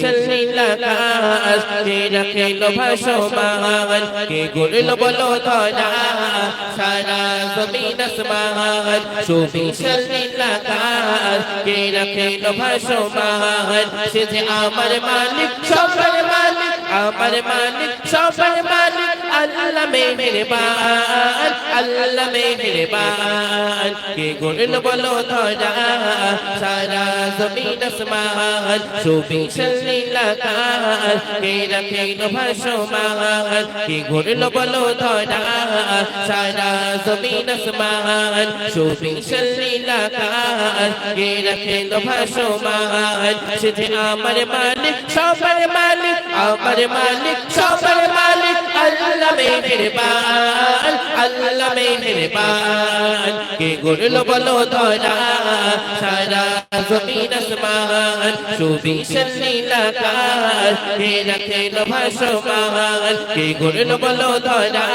চল্লিলাকাশ কে রাখিল ভাসমান কে গড়ল বলো ধরা সারা জমিন আসমান সুবি চল্লিলাকাশ কে রাখিল ভাসমান সে যে আমার মালিক সবার মালিক আমার মালিক সবার মালিক আল্লাহ মেহেরবান আল্লাহ মেহেরবান কে গড়ল বলো ধরা সারা জমিন আসমান সুবি চল্লিলাকাশ কে রাখিল ভাসমান কে গড়ল বলো ধরা সারা জমিন আসমান সুবি চল্লিলাকাশ কে রাখিল ভাসমান সে যে আমার মালিক সবার মালিক আমার মালিক সবার মালিক আল্লাহ মেহেরবান আল্লাহ মেহেরবান কে গড়ল বলো ধরা সারা জমিন আসমান সুবি চল্লিলাকাশ কে রাখিল ভাসমান কে গড়ল বলো ধরা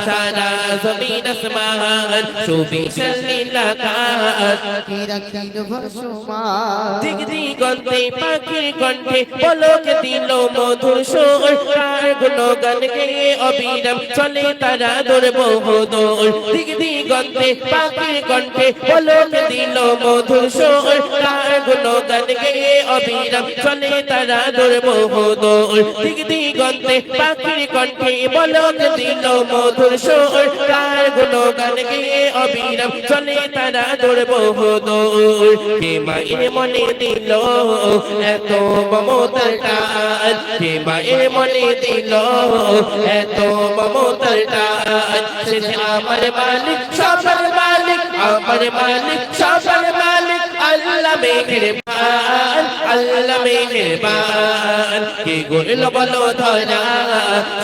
সারা জমিন আসমান সুবি চল্লিলাকাশ কে রাখিল ভাসমান দিক দিগন্তে পাখির কণ্ঠে পলক দিল মধুর সুর তার গুণগান গেয়ে অবিরাম চলে তারা দৌড় বহুদূর দিক দিগন্তে পাখির কণ্ঠে পলক দিল মধুর সুর তার গুণগান গেয়ে অবিরাম চলে তারা দৌড় বহুদূর দিক দিগন্তে পাখির কণ্ঠে পলক দিল মধুর সুর তার গুণগান গেয়ে অবিরাম চলে তারা দৌড় বহুদূর কে মায়ের মনে দিল এত মমতার টান কে মায়ের মনে দিল এত মমতার টান সে যে আমার মালিক সবার মালিক আমার মালিক সবার মালিক আল্লাহ মেহেরবান আল্লাহ মেহেরবান কে গড়ল বলো ধরা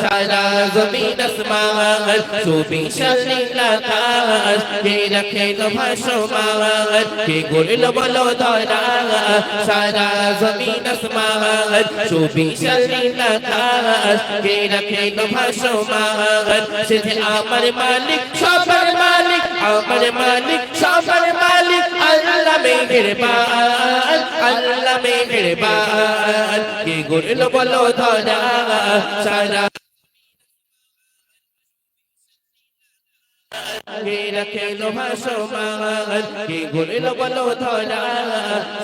সারা জমিন আসমান সুবি চল্লিলাকাশ কে রাখিল ভাসমান কে গড়ল বলো ধরা সারা জমিন আসমান সুবি চল্লিলাকাশ কে রাখিল ভাসমান সে যে আমার মালিক সবার মালিক আমার মালিক সবার মালিক আল্লাহ মেহেরবান আল্লাহ মেহেরবান কে গড়ল বলো ধরা সারা কে রাখিল ভাসমান কে গড়ল বলো ধরা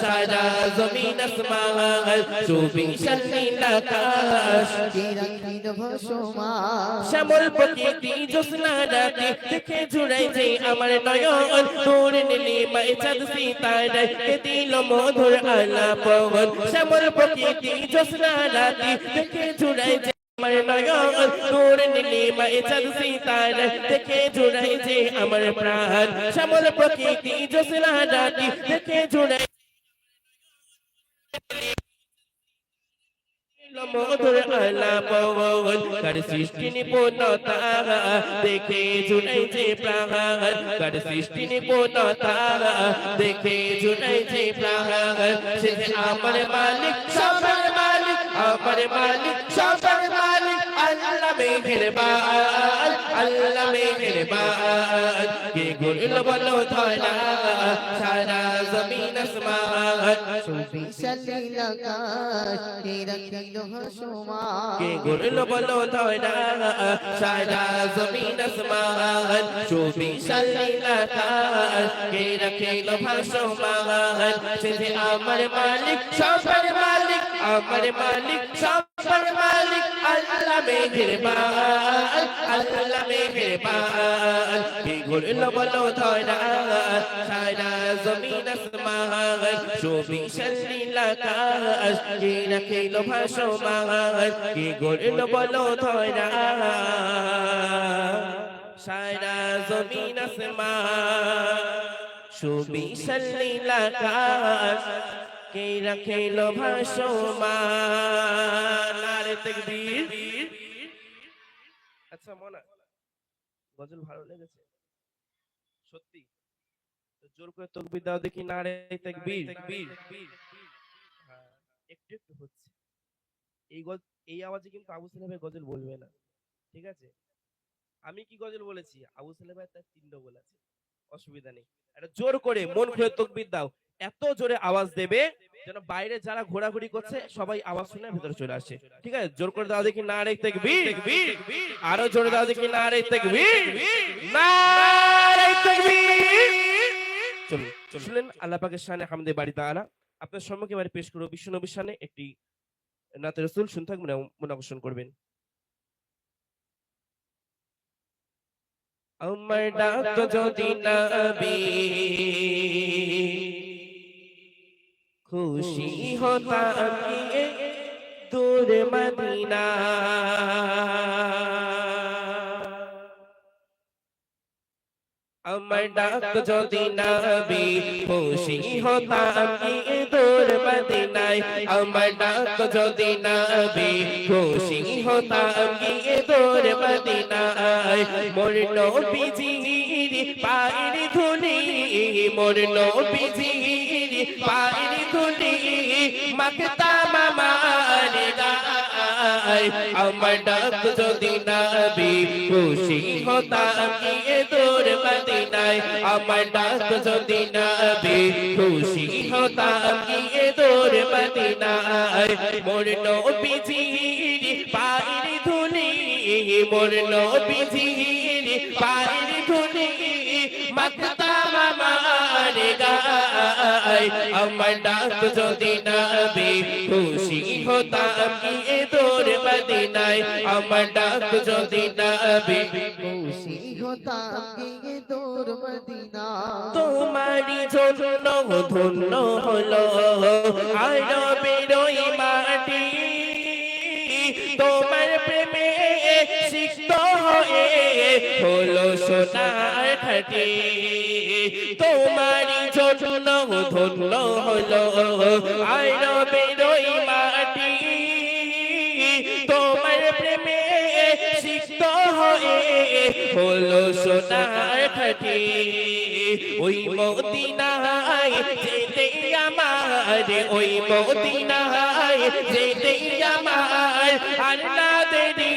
সারা জমিন আসমান সুবি চল্লিলাকাশ কে রাখিল ভাসমান শ্যামল প্রকৃতি জ্যোৎস্না রাতে দেখে জুড়াই যে আমার নয়ন তোর নীলিমায় চাঁদ সিতারায় কে দিল মধুর আলাপন শ্যামল প্রকৃতি জ্যোৎস্না রাতে দেখে জুড়াই যে আমার নয়ন তোর নীলিমায় চাঁদ সিতারায় দেখে জুড়াই যে আমার প্রাণ শ্যামল প্রকৃতি জ্যোৎস্না রাতে দেখে জুড়াই মধুর আলাপন কার সৃষ্টি নিপুণতা দেখে জুড়াই যে প্রাণ কার সৃষ্টি নিপুণতা দেখে জুড়াই যে প্রাণ সে যে আমার মালিক সবার মালিক আমার মালিক সবার মালিক আল্লাহ মেহেরবান আল্লাহ মেহেরবান কে গড়ল বলো ধরা সারা জমিন আসমান সুবি চল্লিলাকাশ কে রাখিল ভাসমান কে গড়ল বলো ধরা সারা জমিন আসমান সুবি চল্লিলাকাশ কে রাখিল ভাসমান সে যে আমার মালিক সবার মালিক আমার মালিক সবার মালিক আল্লাহ মেহেরবান আল্লাহ মেহেরবান কে গড়ল বলো ধরা সারা জমিন আসমান সুবি চল্লিলাকাশ কে রাখিল ভাসমান কে গড়ল বলো ধরা সারা জমিন আসমান সুবি চল্লিলাকাশ কে রাখিল ভাসমান নারে তাকবীর আচ্ছা মনা গজল ভালো লেগেছে সত্যি তো জোর করে তাকবীর দাও দেখি নারে তাকবীর হ্যাঁ একটু একটু হচ্ছে এই এই আওয়াজে কিন্তু আবু সালেহ ভাই গজল বলবে না ঠিক আছে আমি কি গজল বলেছি আবু সালেহ ভাই তার তিনটা বলেছে অসুবিধা নেই এটা জোর করে মন খুলে তাকবীর দাও এত জোরে আওয়াজ দেবে যেন বাইরে যারা ঘোরাঘুরি করছে সবাই আওয়াজ শুনে ভিতরে চলে আসে। ঠিক আছে, জোর করে দাও দেখি নারে তাকবীর, আরো জোরে দাও দেখি নারে তাকবীর, নারে তাকবীর। চলুন শুনলেন আল্লাহ পাকের শানে হামদে বাড়ি তাআলা। আপনার সম্মুখে এবারে পেশ করব বিশ্ব নবীর শানে একটি নাতে রাসূল। শুনতে থাকবেন এবং মন আকর্ষণ করবেন। আমার ডাক যদি নবী খুশি হতাম গিয়ে দূর মদিনা, আমার ডাক যদি নবী খুশি হতাম গিয়ে দূর মদিনায়, আমার ডাক যদি নবী খুশি হতাম গিয়ে দূর মদিনায়। মোর নবীজির পায়ের ধুলি, মোর নবীজির পায়ের ধুলি মাখতাম আমার গায়, আমার ডাক যদি নবী খুশি হতাম গিয়ে দূর মদিনায়, আমার ডাক যদি নবী খুশি হতাম গিয়ে দূর মদিনায়। মোর নবীজির পায়ের ধুলি, মোর নবীজির পায়ের ধুলি মাখতাম আমার গায়, আমার ডাক যদি নবী খুশি হতাম গিয়ে দূর মদিনায়, আমার ডাক যদি নবী খুশি হতাম গিয়ে দূর মদিনা। তোমারই জন্য ধন্য হলো আরবের ওই মাটি, তোমার প্রেমে সিক্ত হয়ে হলো সোনার খাঁটি, তোমারই জন্য ধন্য হলো আরবের ওই মাটি, তোমার প্রেমে সিক্ত হয়ে হলো সোনার খাঁটি। ওই মদিনায় যেতে আমার, ওই মদিনায় যেতে আমার আর না দেরি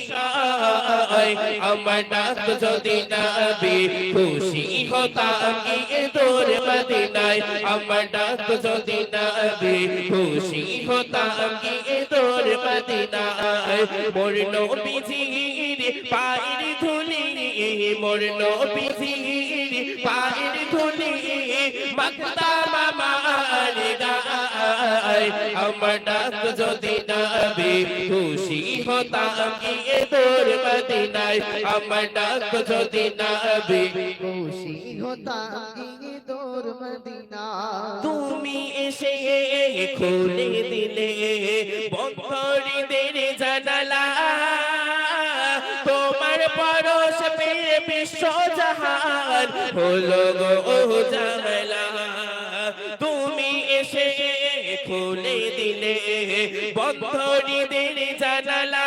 সয়, আমার ডাক যদি নবী খুশি হতাম গিয়ে দূর মদিনায়, আমার ডাক যদি নবী খুশি হতাম গিয়ে দূর মদিনায়। মোর নবীজির পায়ের ধুলি, মোর নবীজির পায়ের ধুলি মাখতাম আমার গায়, আমার ডাক যদি নবী খুশি হতাম গিয়ে দূর মদিনায়, আমার ডাক যদি নবী খুশি হতাম গিয়ে দূর মদিনা। তুমি এসে খুলে দিলে বন্ধুদের জানালা, তোমার পরশ পেয়ে বিশ্ব জাহান হলো গো জামেলা। তুমি এসে খুলে দিলে বন্ধুদের জানালা,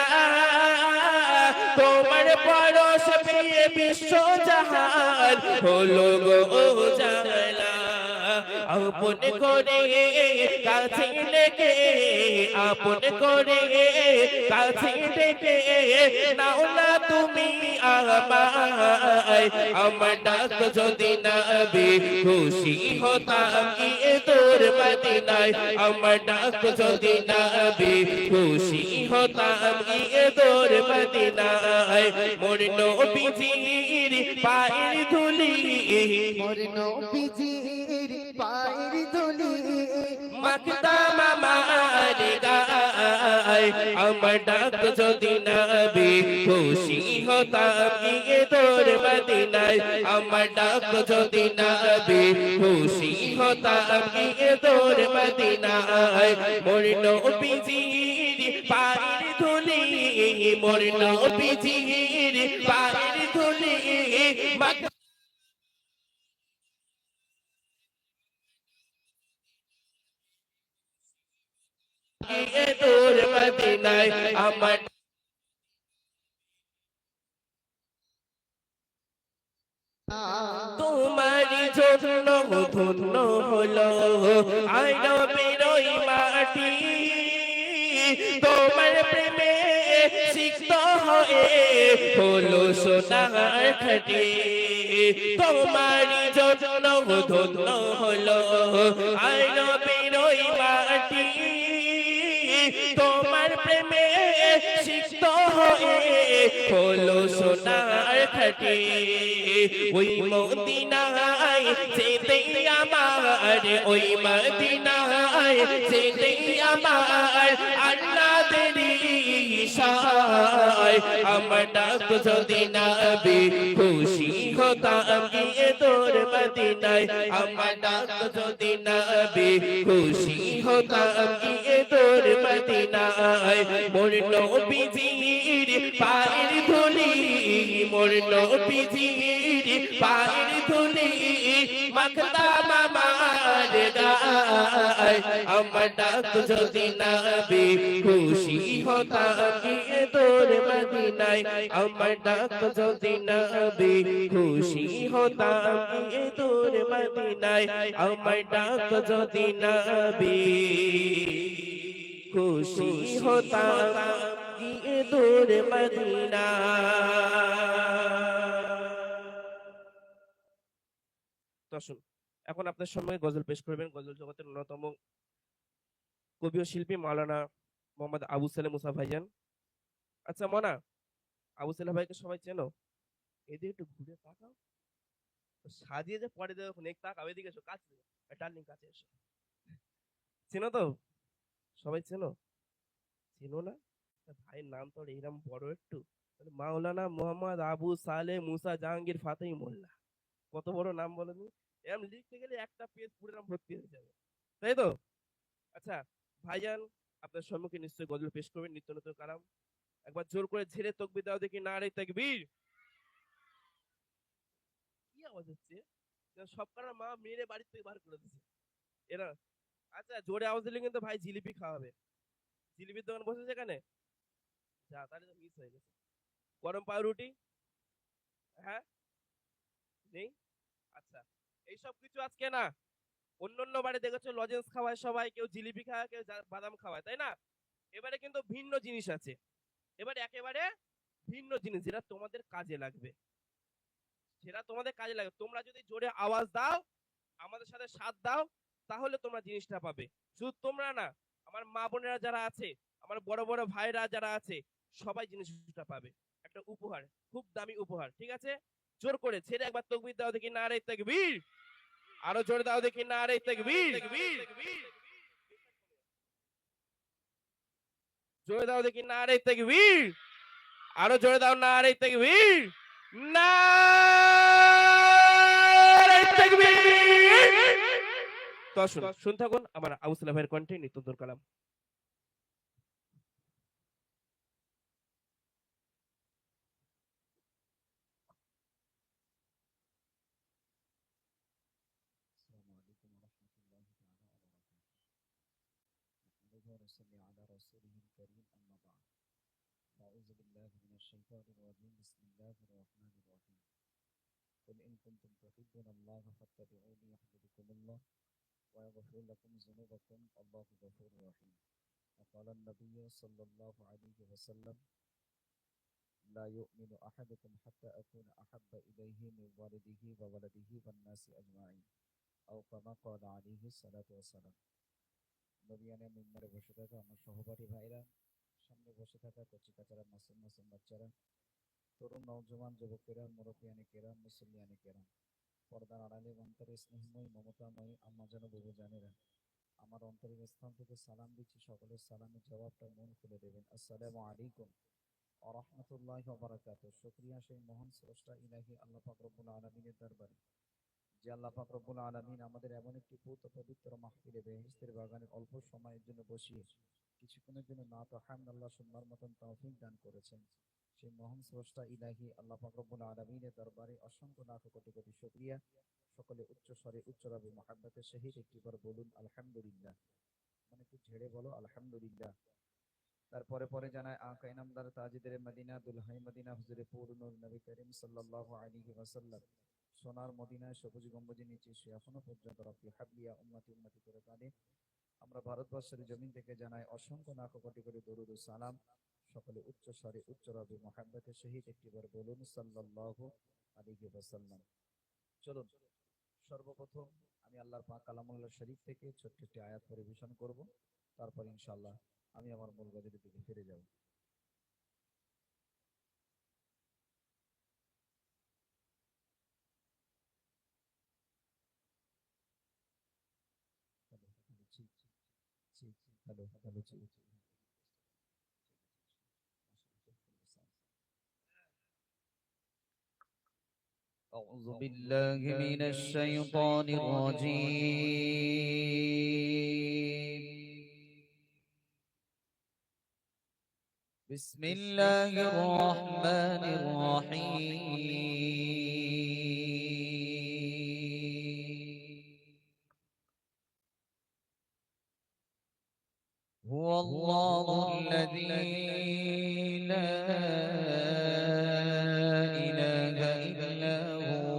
তোমার পরশ পেয়ে বিশ্ব জাহান হলো গো জামেলা। আপন করে কাছে ডেকে, আপন করে কাছে ডেকে নাও না তুমি আমায়, আমার ডাক যদি নবী খুশি হতাম গিয়ে দূর মদিনায়, আমার ডাক যদি নবী খুশি হতাম গিয়ে দূর মদিনায়। মোর নবীজির পায়ের ধুলি, মোর নবীজির পায়ের ধুলি মাখতাম আমার গায়, আমার ডাক যদি নবী খুশি হতাম গিয়ে দূর মদিনায়, আমার ডাক যদি নবী খুশি হতাম গিয়ে দূর মদিনায়। মোর নবীজির পায়ের ধুলি, মোর নবীজির পায়ের ধুলি গিয়ে দূর মদিনায়, আমার তোমারই জন্য ধন্য হলো আরবের ওই মাটি, তোমার প্রেমে সিক্ত হয়ে হলো সোনার খাটি তোমারই জন্য ধন্য হলো আয় নবীর ওই মাটি তোমার প্রেমে সিক্ত হয়ে হলো সোনার খাটি ওই মদিনায় যেতে আমার ওই মদিনায় যেতে আমার আল্লাহ দেরি ইশারায় আমার ডাক যদি নবী খুশি হতাম গিয়ে তোর মদিনায় আমার ডাক যদি নবী খুশি হতাম গিয়ে তোর মদিনায় মোর নবীজির পায়ের ধুলি মোর নবীজির পায়ের ধুলি মাখতাম আমার গায় আমার ডাক যদি নবী খুশি হতাম গিয়ে তোর মদিনায় আমার ডাক যদি নবী খুশি হতাম গিয়ে তোর মদিনায় আমার ডাক যদি নবী খুশি হতাম গিয়ে তোর মদিনা দর্শন এখন আপনার সামনে গজল পেশ করবেন গজল জগতের অন্যতম কবি ও শিল্পী মাওলানা মোহাম্মদ আবু সালেহ মুসা ভাইজান আচ্ছা মনা আবু সালেহ ভাইকে সবাই চেনো এদিকে একটু ঘুরে তাকাও সাজিয়ে যে পরে দেখুন এক তাকাও এদিকে এসো কাছে ডার্লিং কাছে এসো চেনো তো সবাই চেনো চেনো না ভাইয়ের নাম তো এইরকম বড় একটু মাওলানা মোহাম্মদ আবু সালেহ মুসা জাহাঙ্গীর ফাতেহি মোল্লা কত বড় নাম বলেন এরকম লিখতে গেলে একটা পেজ পুরো নাম ভর্তি হয়ে যাবে তাই তো আচ্ছা ভাইজান আপনার সম্মুখে নিশ্চয়ই গজল পেশ করবেন নিত্য নতুন কালাম একবার জোর করে ছেড়ে তকবির দাও দেখি নারে তাকবীর কি আওয়াজ হচ্ছে সব কারা মা মেরে বাড়ি থেকে বার করে দিচ্ছে এরা আচ্ছা জোরে আওয়াজ দিলে কিন্তু ভাই জিলিপি খাওয়াবে জিলিপির দোকান বসেছে এখানে যা তাহলে তো মিস হয়ে গেছে গরম পাউরুটি হ্যাঁ নেই আচ্ছা এইসব কিছু আজকে না অন্য বাড়ি দেখেছো লজেন্স খাওয়ায় সবাই কেউ জিলিপি খায় কেউ বাদাম খাওয়ায় তাই না এবারে কিন্তু ভিন্ন জিনিস আছে এবারে একেবারে ভিন্ন জিনিস যেটা তোমাদের কাজে লাগবে তোমরা যদি জোরে আওয়াজ দাও আমাদের সাথে সাথ দাও তাহলে তোমরা জিনিসটা পাবে শুধু তোমরা না আমার মা বোনেরা যারা আছে আমার বড় বড় ভাইরা যারা আছে সবাই জিনিসটা পাবে একটা উপহার খুব দামি উপহার ঠিক আছে জোর করে ছেড়ে একবার তাকবীর দাও দেখি নারে তাকবীর আরো জোরে দাও দেখি নারে তাকবীর জোরে দাও দেখি নারে তাকবীর আরো জোরে দাও নারে তাকবীর নারে তাকবীর তো শুন থাকুন আমার আবু সালেহ ভাইয়ের কণ্ঠে নিত্যন্তর কালাম ونصلي على رسوله الكريم أما بعد أعوذ بالله من الشيطان الرجيم بسم الله الرحمن الرحيم قل إن كنتم تحبون الله فاتبعوني يحببكم الله ويغفر لكم ذنوبكم الله غفور رحيم وقال النبي صلى الله عليه وسلم لا يؤمن أحدكم حتى أكون أحب إليه من والده وولده والناس أجمعين أو كما قال عليه الصلاة والسلام নবিয়ানে মিম্বরে বসে থাকা আমার সহপাঠী ভাইরা সামনে বসে থাকা কচিকাচারা মাসুম মাসুম বাচ্চারা তরুণ নওজওয়ান যুবকেরা মুরব্বিয়ানে কেরাম মুসল্লিয়ানে কেরাম পর্দার আড়ালে অন্তরে স্নেহময়ী মমতাময়ী আম্মা যেন বুবু জানেরা আমার অন্তরের স্থান থেকে সালাম দিচ্ছি সকলের সালামের জবাবটা মন খুলে দেবেন আসসালামু আলাইকুম ওয়া রাহমাতুল্লাহি ওয়া বারাকাতুহু শুকরিয়া সেই মহান স্রষ্টা ইলাহি আল্লাহ পাক রব্বুল আলামিনের দরবারে যে আল্লাহ পাক রব্বুল আলামিন আমাদের এমন একটি পবিত্র মাহফিলে বেহেশতের বাগানে অল্প সময়ের জন্য বসিয়ে কিছুক্ষণের জন্য নাত ও হামদুলিল্লাহ শুনবার মতন তৌফিক দান করেছেন সেই মহান স্রষ্টা ইলাহি আল্লাহ পাক রব্বুল আলামিনের দরবারে অসংখ্য লাখ কোটি কোটি শুকরিয়া সকলে উচ্চ স্বরে উচ্চরবে মুহাব্বতের সহিত একটিবার বলুন আলহামদুলিল্লাহ মানে একটু ঝেড়ে বলো আলহামদুলিল্লাহ তারপরে পরে জানায় আকা ইনামদার তাজিদের মদিনা দুলহাই মদিনা হুজুরে পুরনুর নবী করিম সাল্লাল্লাহু আলাইহি ওয়াসাল্লাম সোনার মদিনায় সবুজ গম্বুজের নিচে সে এখনো পর্যন্ত রব্বি হাবলিয়া উম্মতি উম্মতি করে কাঁদে আমরা ভারতবর্ষের জমিন থেকে জানাই অসংখ্য লাখ কোটি কোটি দরুদ ও সালাম। সকলে উচ্চ স্বরে উচ্চ রবে মুহাব্বতের সহিত একটিবার বলুন সাল্লাল্লাহু আলাইহি ওয়াসাল্লাম। চলুন সর্বপ্রথম আমি আল্লাহর পাক কালামুল্লাহ শরীফ থেকে ছোট্ট একটি আয়াত পরিবেশন করব, তারপর ইনশাআল্লাহ আমি আমার মূল গজলের দিকে ফিরে যাব। হ্যালো হ্যালো জি জি হ্যালো হ্যালো জি أعوذ بالله من الشيطان الرجيم. بسم الله الرحمن الرحيم. هو الله الذي لا إله إلا هو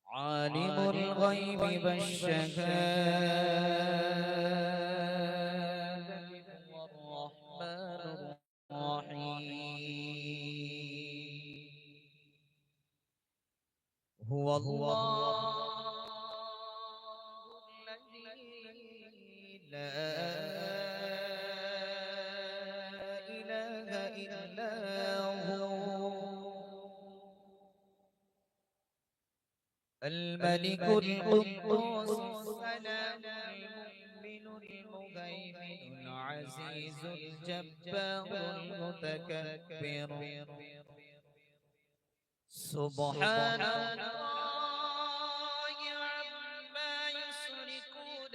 عالم الغيب والشهادة هو الرحمن الرحيم. هو الله الذي لا إله إلا هو الملك القدوس السلام المؤمن المهيمن العزيز الجبار المتكبر سبحان الله عما يشركون.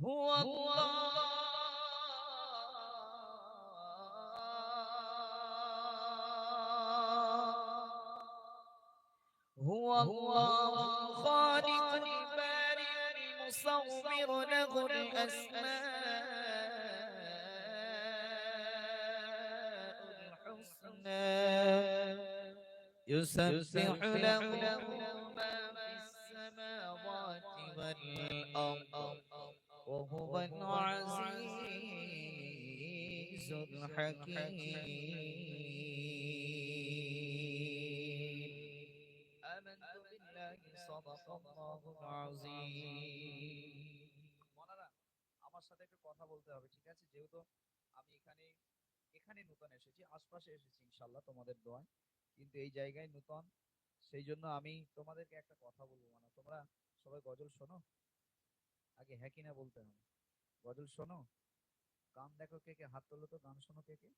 هو الله هو الله خالق البارئ المصور له الأسماء الحسنى يسبح له ما في السماوات والأرض وهو العزيز الحكيم. آمنت بالله صدق الله العظيم. মনারা আমার সাথে একটু কথা বলতে হবে, ঠিক আছে? যেহেতু আমি এখানে এখানে নতুন এসেছি, আশপাশে এসেছি ইনশাআল্লাহ তোমাদের দোয়ায়, কিন্তু এই জায়গায় নতুন, সেই জন্য আমি তোমাদেরকে একটা কথা বলবো। মানে তোমরা সবাই গজল শোনো? আগে হ্যাঁ কিনা বলতে হবে। গজল শোনো? গান দেখো কে কে? হাত তোলো তো। গান শোনো কে কে?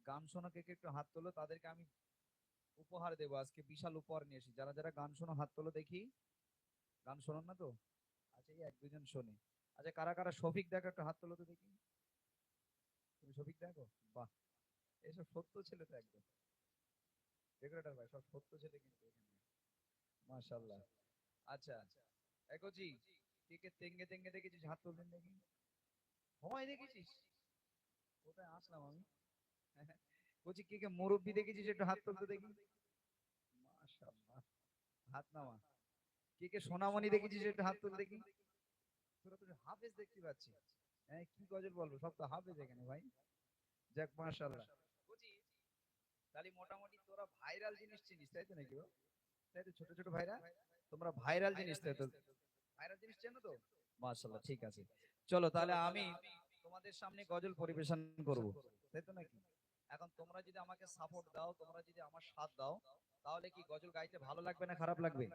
গান শোনো কে কে? একটু হাত তোলো, তাদেরকে আমি উপহার দেবো আজকে, বিশাল উপহার নিয়ে এসেছি। যারা যারা গান শোনো হাত তোলো দেখি। গান শোনেন না তো? আচ্ছা, এই এক দুজন শোনে। আচ্ছা, কারা কারা শফিক দেখো একটু হাত তোলো তো দেখি। তুমি শফিক দেখো? বাহ, এসব সত্য ছেলে তো একদম। ডেকোরেটর ভাই, সব সত্য ছেলে কিন্তু এখানে, মাশাআল্লাহ। আচ্ছা, একজি কে কে তেঙ্গে তেঙ্গে দেখেছিস? হাত তুলবেন দেখি। হয় দেখেছিস? কোথায় আসলাম আমি? বলছি কে কে মুরব্বি দেখেছিস? একটু হাত তুলতে দেখি। মাশাআল্লাহ, হাত নামা। কে কে সোনামণি দেখেছিস? একটু হাত তুল দেখি। তোরা তো হাফেজ দেখতে পাচ্ছি। হ্যাঁ, কি গজল বলবো, সব তো হাফেজ এখানে ভাই। যাক মাশাআল্লাহ। বুঝি তাহলে মোটামুটি তোরা ভাইরাল জিনিস চিনিস, তাই তো নাকি? তাই তো, ছোট ছোট ভাইরা তোমরা ভাইরাল জিনিস, তাই তো? ভাইরাল জিনিস চেনো তো? মাশাআল্লাহ, ঠিক আছে। চলো তাহলে আমি তোমাদের সামনে গজল পরিবেশন করব, তাই তো নাকি? এখন তোমরা যদি আমাকে সাপোর্ট দাও, তোমরা যদি আমার সাথ দাও, তাহলে কি গজল গাইতে ভালো লাগবে না খারাপ লাগবে?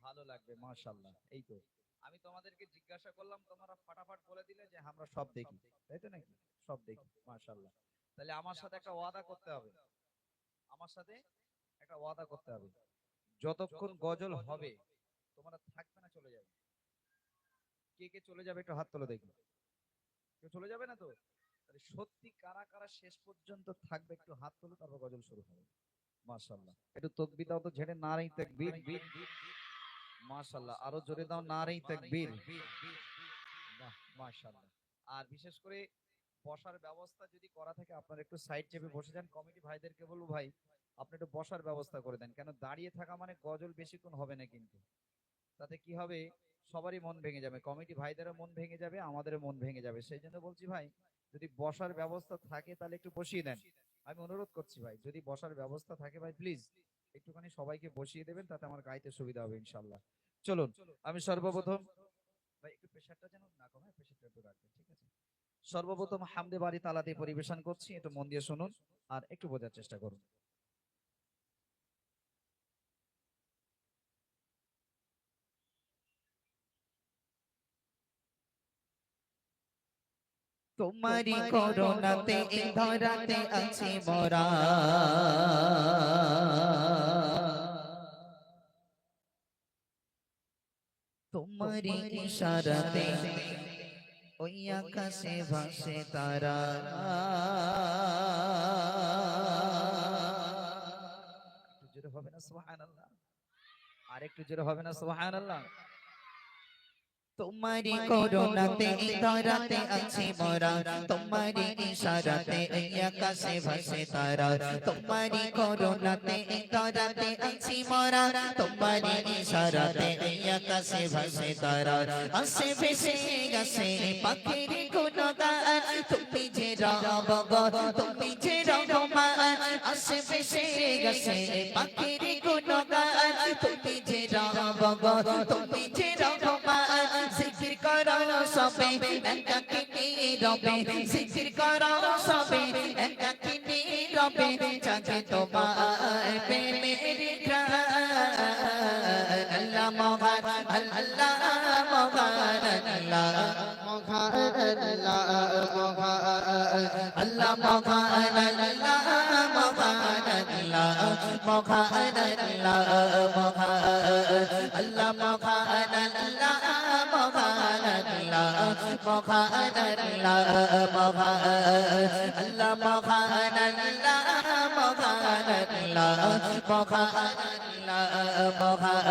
ভালো লাগবে, মাশাআল্লাহ। এই তো আমি তোমাদেরকে জিজ্ঞাসা করলাম, তোমরা ফাটাফাট বলে দিলে যে আমরা সব দেখি, তাই তো নাকি? সব দেখি, মাশাআল্লাহ। তাহলে আমার সাথে একটা ওয়াদা করতে হবে, আমার সাথে একটা ওয়াদা করতে হবে। যতক্ষণ গজল হবে তোমরা থাকবে না, চলে যাবে। কে কে চলে যাবে একটু হাত তোলো দেখি। কেউ চলে যাবে না তো? তাহলে সত্যি কারা কারা শেষ পর্যন্ত থাকবে একটু হাত তোলো, তারপর গজল শুরু হবে। মাশাআল্লাহ, একটু তাকবীর দাও তো, ঝেড়ে নারেই তাকবীর। মাশাআল্লাহ, আরো জোরে দাও নারেই তাকবীর। বাহ, মাশাআল্লাহ। আর বিশেষ করে বসার ব্যবস্থা যদি করা থাকে আপনারা একটু সাইড চেপে বসে যান। কমিটি ভাইদেরকে বলবো ভাই আপনি একটু বসার ব্যবস্থা করে দেন, কেন দাঁড়িয়ে থাকা মানে গজল বেশিক্ষণ হবে না, কিন্তু তাতে কি হবে সবারই মন ভেঙে যাবে, কমিটি ভাইদেরও মন ভেঙে যাবে, আমাদেরও মন ভেঙে যাবে। সেই জন্য বলছি ভাই যদি বসার ব্যবস্থা থাকে তাহলে একটু বসিয়ে দেন। আমি অনুরোধ করছি ভাই যদি বসার ব্যবস্থা থাকে ভাই প্লিজ একটুখানি সবাইকে বসিয়ে দেবেন, তাতে আমার গাইতে সুবিধা হবে ইনশাল্লাহ। চলুন আমি সর্বপ্রথম ভাই একটু প্রেশারটা যেন না কমে, প্রেশারটা একটু রাখবেন, ঠিক আছে? সর্বপ্রথম হামদে বাড়ি তালাতে পরিবেশন করছি, একটু মন দিয়ে শুনুন আর একটু বোঝার চেষ্টা করুন। তোমারি করুণাতে এই ধরাতে আছি মোরা, তোমারি ইশারাতে ওই আকাশে ভাসে তারা। একটু জোরে হবে না সুবহানাল্লাহ? আর একটু জোরে হবে না সুবহানাল্লাহ? তোমারি করুণাতে এই ধরাতে আছি মোরা, তোমারি ইশারাতে এই আকাশে ভাসে তারা। তোমারি করুণাতে এই ধরাতে আছি মোরা, তোমারি ইশারাতে এই আকাশে ভাসে তারা। আসে ভেসে গেছে পাখির গুণগান, তুমি যে রব গো তুমি যে রহমান। আসে ভেসে গেছে পাখির গুণগান, তুমি যে রব গো তুমি যে রহমান। জিকির করো সবে একাকিনী রবে, জিকির করো সবে একাকিনী রবে। চাঁদে তোমার প্রেমের ঘ্রাণ, আল্লাহ মহান আল্লাহ মহান আল্লাহ মহান আল্লাহ মহান আল্লাহ মহান আল্লাহ মহান আল্লাহ মহান আল্লাহ মহান আল্লাহ মহান আল্লাহ মহান আল্লাহ মহান আল্লাহ মহান আল্লাহ মহান আল্লাহ মহান আল্লাহ মহান আল্লাহ মহান।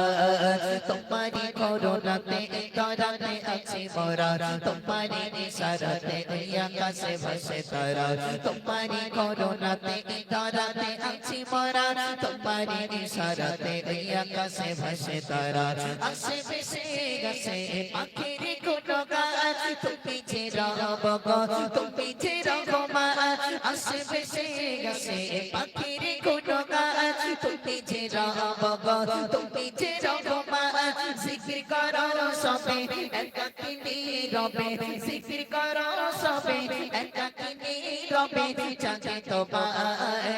তোমারি করুণাতে ধরাতে আছি মোরা, তোমারি ইশারাতে এই আকাশে ভাসে তারা। তোমারি করুণাতে ধরাতে আছি মোরা, তোমারি ইশারাতে এই আকাশে ভাসে তারা। আসে ভেসে গেছে পাখির গুণগান, তুমি যে রব গো তুমি যে রহমান। আসে ভেসে গেছে পাখির গুণগান, তুমি যে রব গো তুমি যে রহমান। জিকির করো সবে একাকিনী রবে, জিকির করো সবে একাকিনী রবে। চাঁদে তোমার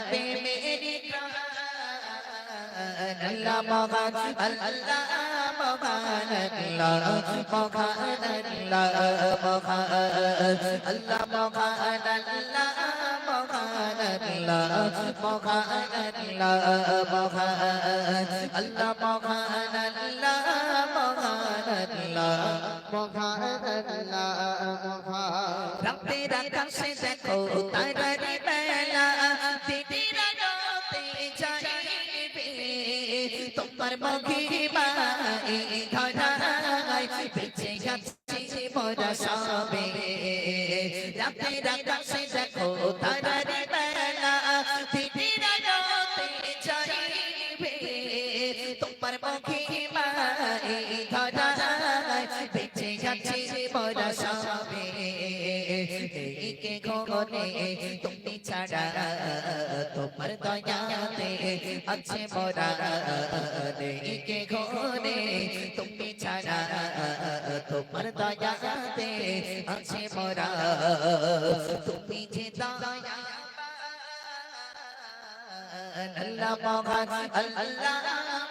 প্রেমের ঘ্রাণ, আল্লাহ মহান আল্লাহ মহান আল্লাহ মহান আল্লাহ মহান আল্লাহ মহান আল্লাহ মহান আল্লাহ মহান আল্লাহ মহান আল্লাহ মহান আল্লাহ মহান আল্লাহ মহান আল্লাহ মহান। রাতের আকাশে দেখো তারার বেলা, দিনের আলোতে জ্বলবে তোমার মহিমা এই ধরায়। বেঁচে গেছি মোরা সবে, রাতের আকাশে দেখো তারার বেলা, দিনের আলোতে জ্বলবে তোমার মহিমা এই ধরায়। বেঁচে গেছি মোরা সবে, কে ঘরে তুমি ছাড়া তোমার দয়াতে আছে মোরা। কে ঘরে তুমি ছাড়া তোমার দয়াতে আছে মোরা। তুমি যে দয়া আল্লাহ মহান আল্লাহ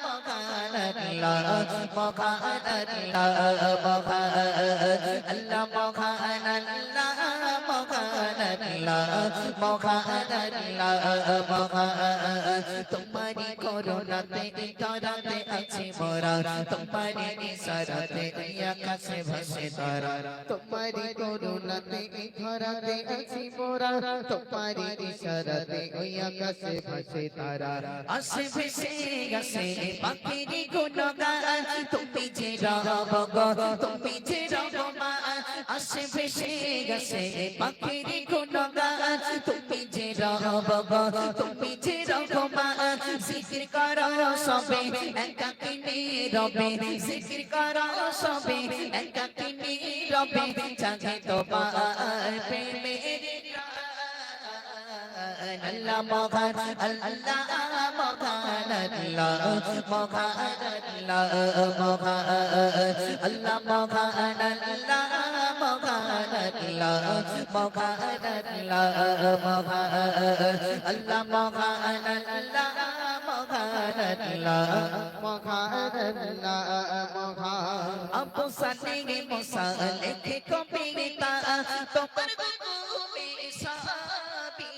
মহান আল্লাহ মহান আল্লাহ মহান আল্লাহ মহান আল্লাহ মহান আল্লাহ মহান আল্লাহ মহান। তোমারি করুণাতে ধরাতে আছি মোরা, তোমারি ইশারাতে আকাশে ভাসে তারা। তোমারি করুণাতে ধরাতে আছি মোরা, তোমারি ইশারাতে ওই আকাশে ভাসে তারা। আসে ভেসে গেছে পাখির গুণগান, তুমি যে রব গো তুমি যে রহমান। আসে ভেসে গেছে পাখির পাখিরি গুণগান তুমি যে রব গো তুমি যে রহমান জিকির করো সবে একাকিনী রবে জিকির করো সবে একাকিনী রবে চাহে তোমার প্রেমের Allah mohan Allah mohan Allah mohan Allah mohan Allah mohan Allah mohan Allah mohan Allah mohan Allah mohan Allah mohan Allah Abu Sani Musa lekhe kobita tomar gume sabi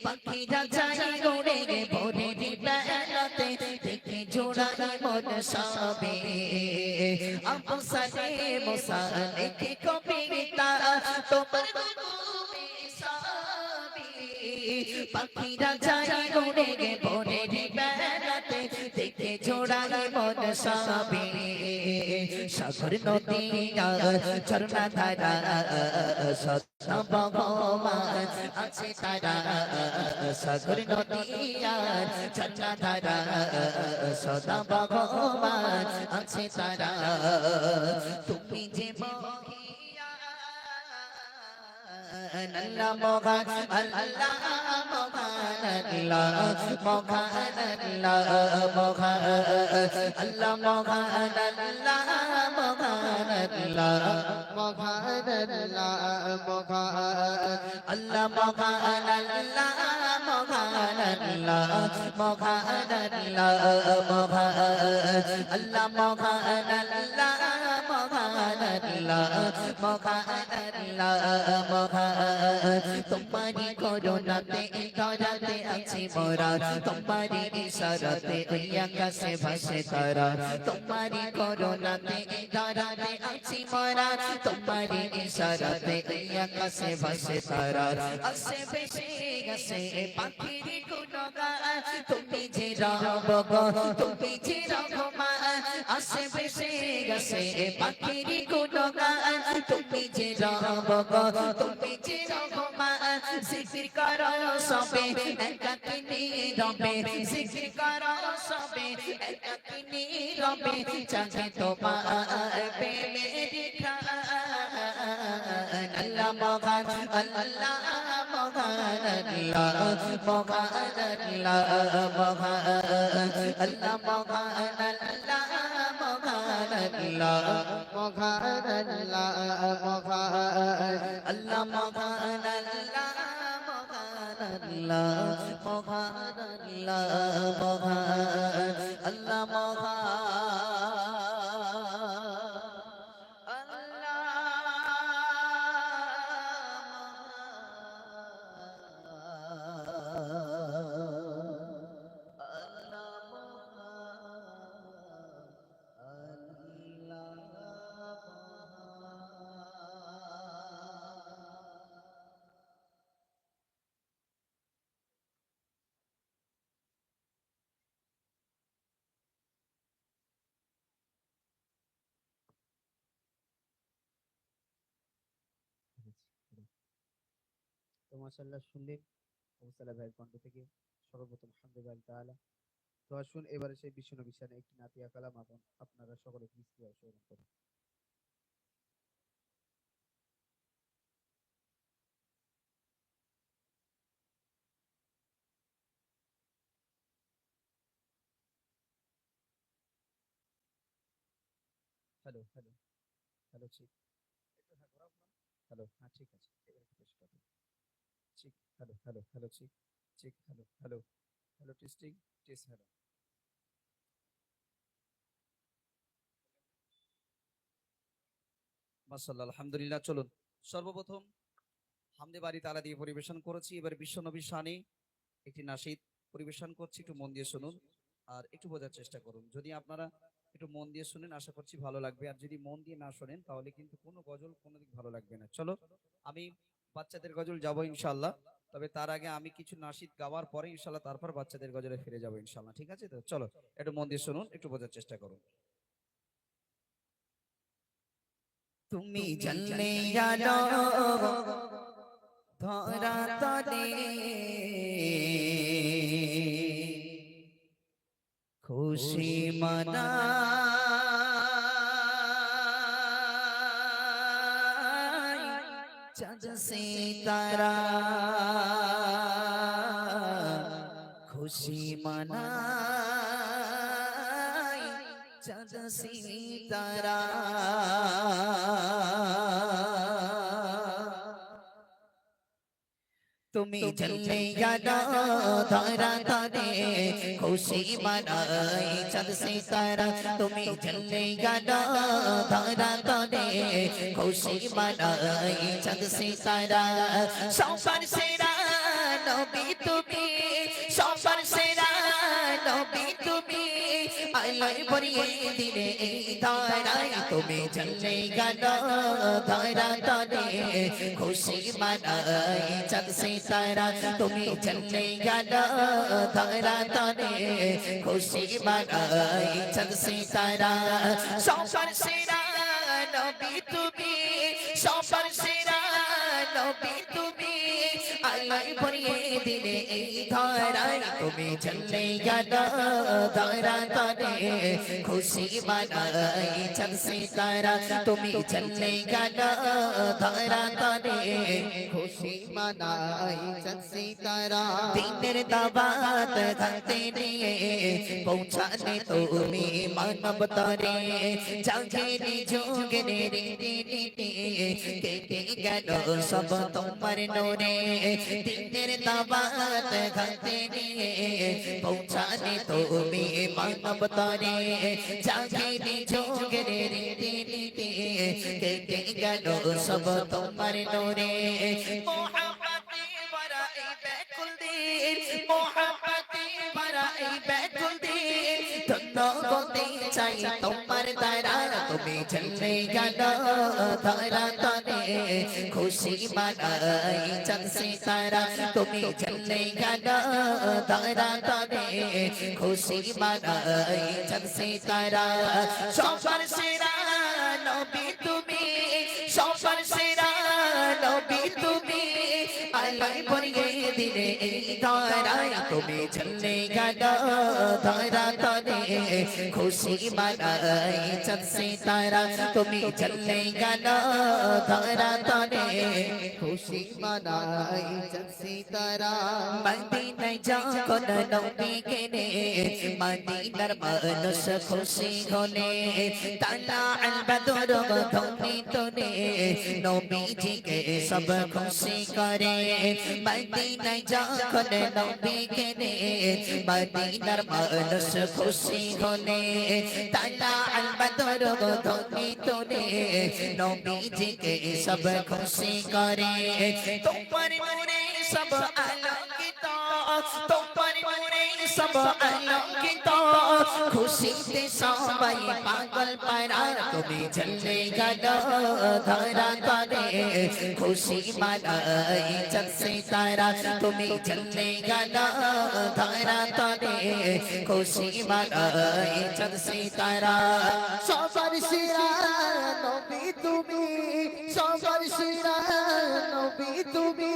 পাখিরা যায় উড়ে ভোরে বেলাতে দেখে জোড়ায় মন সবে আবু সালে মুসা লেখে কবিতা তোমার গুণে সবে পাখিরা যায় উড়ে ভোরে বেলাতে দেখে জোড়ায় মন সবে সাগর নদী ঝর্ণা ধারা সত্য ভগবান আছে তারা সাগর নদীয়ার ঝর্ণা ধারা সদা ভগবান আছে তারা তুমি যে Allah mohan Allah mohan Allah mohan Allah mohan Allah mohan Allah mohan Allah mohan Allah mohan Allah mohan Allah mohan Allah mohan Allah mohan Allah mohan Allah mohan Allah mohan তোমারি করুণাতে ধরাতে আছি মোরা তোমারি ইশারাতে ওই আকাশে ভাসে তারা তোমারি করুণাতে ধরাতে আছি মোরা তোমারি ইশারাতে ওই আকাশে ভাসে তারা আসে বেশি গেছে পাখিরি গুণগান তুমি যে রব গো তুমি যে রহমান আসে বেশি গেছে পাখিরি গুণগান তুমি যে রব গো তুমি যে রহমান জিকির করো সবে একাকিনী রবে জিকির করো সবে একাকিনী রবে চাহে তোমার প্রেমের খান আল্লাহ মোহান আল্লাহ মোহান আল্লাহ মোহান আল্লাহ মোহান আল্লাহ মোহান আল্লাহ মোহান আল্লাহ mohan Allah mohan Allah mohan Allah mohan Allah mohan Allah mohan তো মাশাআল্লাহ শুনলেন আবু সালেহ ভাইয়ের কণ্ঠ থেকে সর্বপ্রথম হামদুলিল্লাহ তাআলা। তো আসুন এবারে সেই বিশ্বনবী শানে একটি নাতিয়া কালাম আপনারা সকলে প্লিজ শ্রবণ করুন। হ্যালো হ্যালো হ্যালো ঠিক একটু হ্যাঁ ঘোরাও ঘোরাও। হ্যালো হ্যাঁ ঠিক আছে এবার একটু পরিষ্কার করুন। ঠিক হ্যালো হ্যালো হ্যালো ঠিক ঠিক hello hello hello testing test hello. মাশাআল্লাহ আলহামদুলিল্লাহ। চলুন সর্বপ্রথম হামদে বাড়ি তালা দিয়ে পরিবেশন করেছি, এবার বিশ্বনবীর শানে একটি নাশিদ পরিবেশন করছি, একটু মন দিয়ে শুনুন আর একটু বোঝার চেষ্টা করুন। যদি আপনারা একটু মন দিয়ে শুনেন আশা করছি ভালো লাগবে, আর যদি মন দিয়ে না শোনেন তাহলে কিন্তু কোনো গজল কোনো দিক ভালো লাগবে না। চলো আমি বাচ্চাদের গজল যাবো ইনশাআল্লাহ, তবে তার আগে আমি কিছু নাশিদ গাওয়ার পরে ইনশাআল্লাহ তারপর বাচ্চাদের গজলে ফিরে যাবো ইনশাআল্লাহ, ঠিক আছে? তো চলো একটু মন দিয়ে শুনুন, একটু বোঝার চেষ্টা করুন। তুমি জানলে জানো ধরা তলে খুশি মনা চাঁদ সিতারা খুশি মনাই চাঁদ সিতারা তুমি চলে গেলো ধরা তলে খুশি মনাই চাঁদ সিতারা তুমি চলে গেলো ধরা তলে খুশি মনাই চাঁদ সিতারা সবার সেরা নবী তুমি সবার সেরা নবী তুমি আলোয় ভরিয়ে দিলে এই ধরায় তুমি চলে গেলো ধরা তলে খুশি মনাই চাঁদ সিতারা তুমি চলে গেলো ধরা তলে খুশি মনাই চাঁদ সিতারা সবার সেরা নবী তুমি সবার সেরা নবী তুমি আলোয় ভরিয়ে দিলে এই ধরায় তুমি চলে গেলো ধরা তলে খুশি মনাই চাঁদ সিতারা তুমি চলে গেলো ধরা তলে খুশি মনাই চাঁদ সিতারা দিনের দাওয়াত খাতে নিয়ে পৌঁছালে তুমি মানব তরে জাগেরি যোগেরে রীতি কেটে গেল সব তোমার নোরে দিনের দাওয়াত খাতে নিয়ে পৌঁছালে তুমি মানব তরে জাগেরি যোগেরে রীতি কেটে গেল সব তোমার নোরে মোহাম্মতে বরাই বেকুল দিন মোহাম্মতে বরাই বেকুল দিন ধন্য হতে চাই তোমার দ্বারা তুমি চলে গেলো ধরা তলে খুশি মনাই চাঁদ সিতারা তুমি চলে গেলো ধরা তলে খুশি মনাই চাঁদ সিতারা সবার সেরা নবী তুমি সবার সেরা নবী তুমি আলোয় ভরিয়ে দিলে এই ধরায় তুমি চলে গেলো ধরা তলে খুশি মনাই চাঁদ সিতারা তুমি চলে গেলো ধরা তলে খুশি মনাই চাঁদ সিতারা মদিনায় যখন নবী গেলে মদিনার মানুষ খুশি হলে তালা আল বদর ধনী তোলে নবীজিকে সব খুশি করে মদিনায় যখন নবী গেলে মদিনার মানুষ খুশি হলে তালা আল বদর ধনী তোলে নবীজিকে সব খুশি করে তোমার মনে সব আলোকিত তোমার মনে সব আলোকিত খুশিতে সবাই পাগল পারা তুমি চলে গেলো ধরা তলে খুশি মনাই চাঁদ সিতারা তুমি চলে গেলো ধরা তলে খুশি মনাই চাঁদ সিতারা সবার সেরা নবী তুমি সবার সেরা নবী তুমি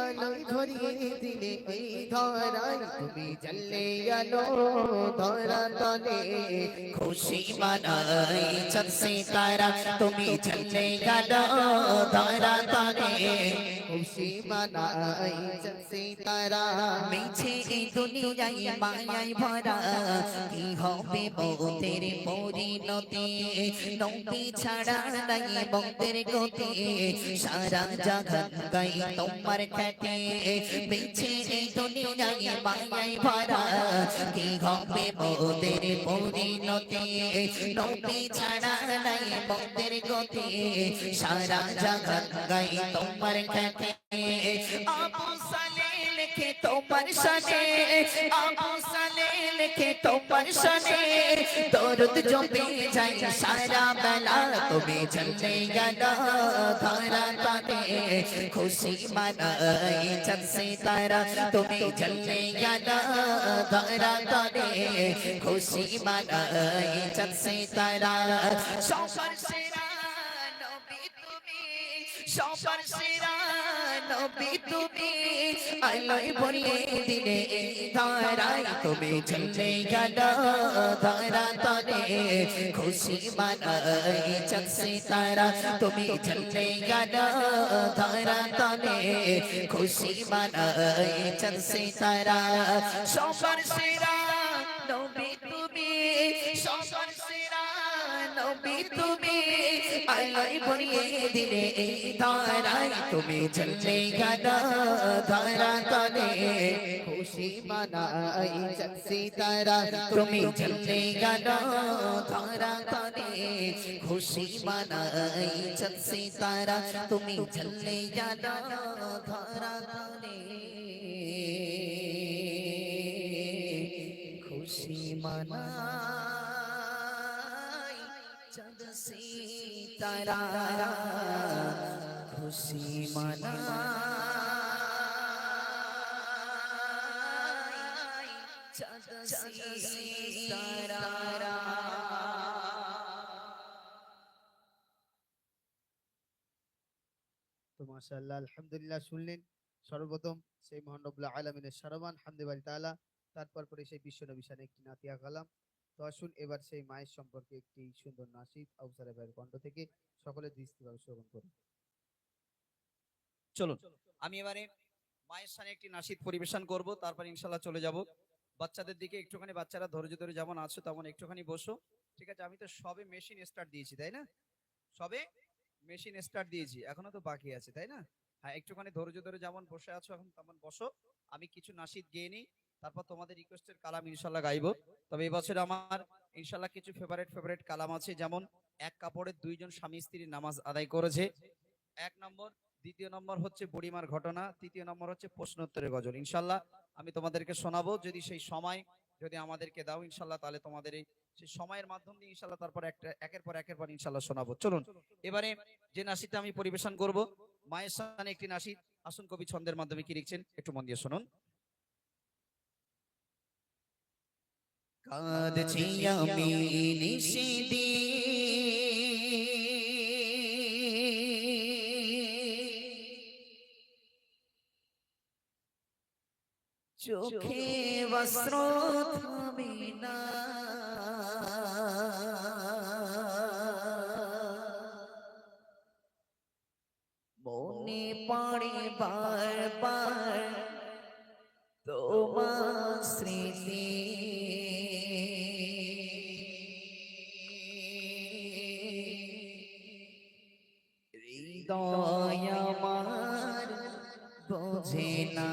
আলোয় ভরিয়ে দিলে এই ধরায় তুমি চলে গেলো ধরা তলে খুশি মনাই চাঁদ সিতারা তুমি চলে গেলো ধরা তলে খুশি মনাই চাঁদ সিতারা মিছে এই দুনিয়ায় মায়ায় ভরা কি হবে মোদের পরিণতি নবী ছাড়া নাই মোদের গতি সারা জাগান গাই তোমার খ্যাতি মিছে এই দুনিয়ায় মায়ায় ভরা কি হবে মোদের পরিণতি নবী ছাড়া নাই মোদের গতি সারা জাগান গাই তোমার খ্যাতি আবু সালে লিখে তোমার শানে আবু সালে লিখে তোমার শানে দরুদ জপে যাই সারা বেলা তুমি চলে গেলো ধরা তলে খুশি মনাই চাঁদ সিতারা তুমি চলে গেলো ধরা তলে খুশি মনাই চাঁদ সিতারা সবার সেরা নবী তুমি সবার সেরা নবী তুমি আলোয় ভরিয়ে দিলে এই ধরায় তুমি চলে গেল ধরা তলে খুশি মানাই চাঁদ সিতারা তুমি চলে গেল ধরা তলে খুশি মানাই চাঁদ সিতারা সবার সেরা নবী তুমি সবার সেরা নবী তুমি আলোয় ভরিয়ে দিলে এই ধরায় তুমি চলে গেল ধরা তলে খুশি মানাই চাঁদ সিতারা তুমি চলে গেল ধরা তলে খুশি মানাই চাঁদ সিতারা তুমি চলে গেল ধরা তলে খুশি মানাই চাঁদ সিতারা খুশি মানাই চাঁদ সিতারা তো মাশাআল্লাহ আলহামদুলিল্লাহ শুনলেন সর্বপ্রথম সেই মহান রব্বুল আলামিনের সারবান হামদে বাড়ি তাআলা তারপর পরে সেই বিশ্ব নবী শানে একটি নাতিয়া কালাম। তো আসুন এবার সেই মায়ের সম্পর্কে একটি সুন্দর নাশিদ আউসারা ভাইয়ের কণ্ঠ থেকে সকলে দৃষ্টিভাবে শ্রবণ করুন। চলুন আমি এবারে মায়ের সামনে একটি নাশিদ পরিবেশন করব, তারপর ইনশাল্লাহ চলে যাব বাচ্চাদের দিকে। একটুখানি বাচ্চারা ধৈর্য ধরে যেমন আছো তেমন একটুখানি বসো, ঠিক আছে? আমি তো সবে মেশিন স্টার্ট দিয়েছি, তাই না? সবে মেশিন স্টার্ট দিয়েছি, এখনো তো বাকি আছে, তাই না? হ্যাঁ, একটুখানি ধৈর্য ধরে যেমন বসে আছো এখন তেমন বসো। আমি কিছু নাশিদ গেয়ে নিই, তারপর তোমাদের রিকোয়েস্টের কালাম ইনশাল্লাহ গাইবো। তবে এবছর আমার ইনশাল্লাহ কিছু ফেভারিট কালাম আছে, যেমন এক কাপড়ের দুইজন স্বামী স্ত্রী নামাজ আদায় করেছে, এক নম্বর। দ্বিতীয় নম্বর হচ্ছে বুড়িমার ঘটনা, তৃতীয় নম্বর হচ্ছে প্রশ্নোত্তরের গজল। ইনশাল্লাহ আমি তোমাদেরকে শোনাবো, যদি সেই সময় যদি আমাদেরকে দাও ইনশাল্লাহ, তাহলে তোমাদের এই সেই সময়ের মাধ্যম দিয়ে ইনশাল্লাহ তারপর একের পর ইনশাল্লাহ শোনাবো। চলুন এবারে যে নাশিদটা আমি পরিবেশন করব মায়ের সামনে একটি নাশিদ। আসুন কবি ছন্দের মাধ্যমে কি লিখছেন একটু মন দিয়ে শুনুন। কাঁদছি আমি নিশিদি চোখে বস্ত্র থামে না, মনে পড়ে বারবার তোমার স্মৃতি। হৃদয় আমার বোঝে না,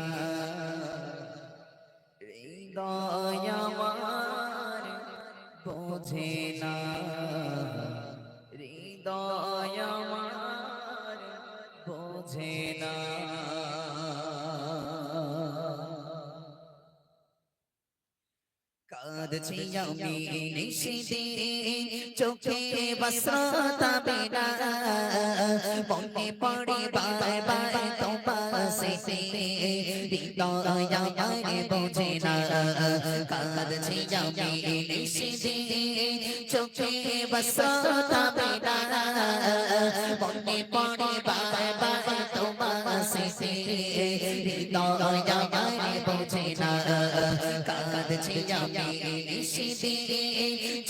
হৃদয় আমার বোঝে না, হৃদয় আমার বোঝে না। কাঁদছি আমি নিশিতে চোখে বস্ত্র থামে না, মনে পড়ে বারবার তোমার স্মৃতি, হৃদয় আমার বোঝে না। কাঁদছি আমি নিশিতে চোখে বস্ত্র থামে না, মনে পড়ে বারবার তোমার স্মৃতি, হৃদয় আমার বোঝে না। কাঁদছি আমি নিশিতে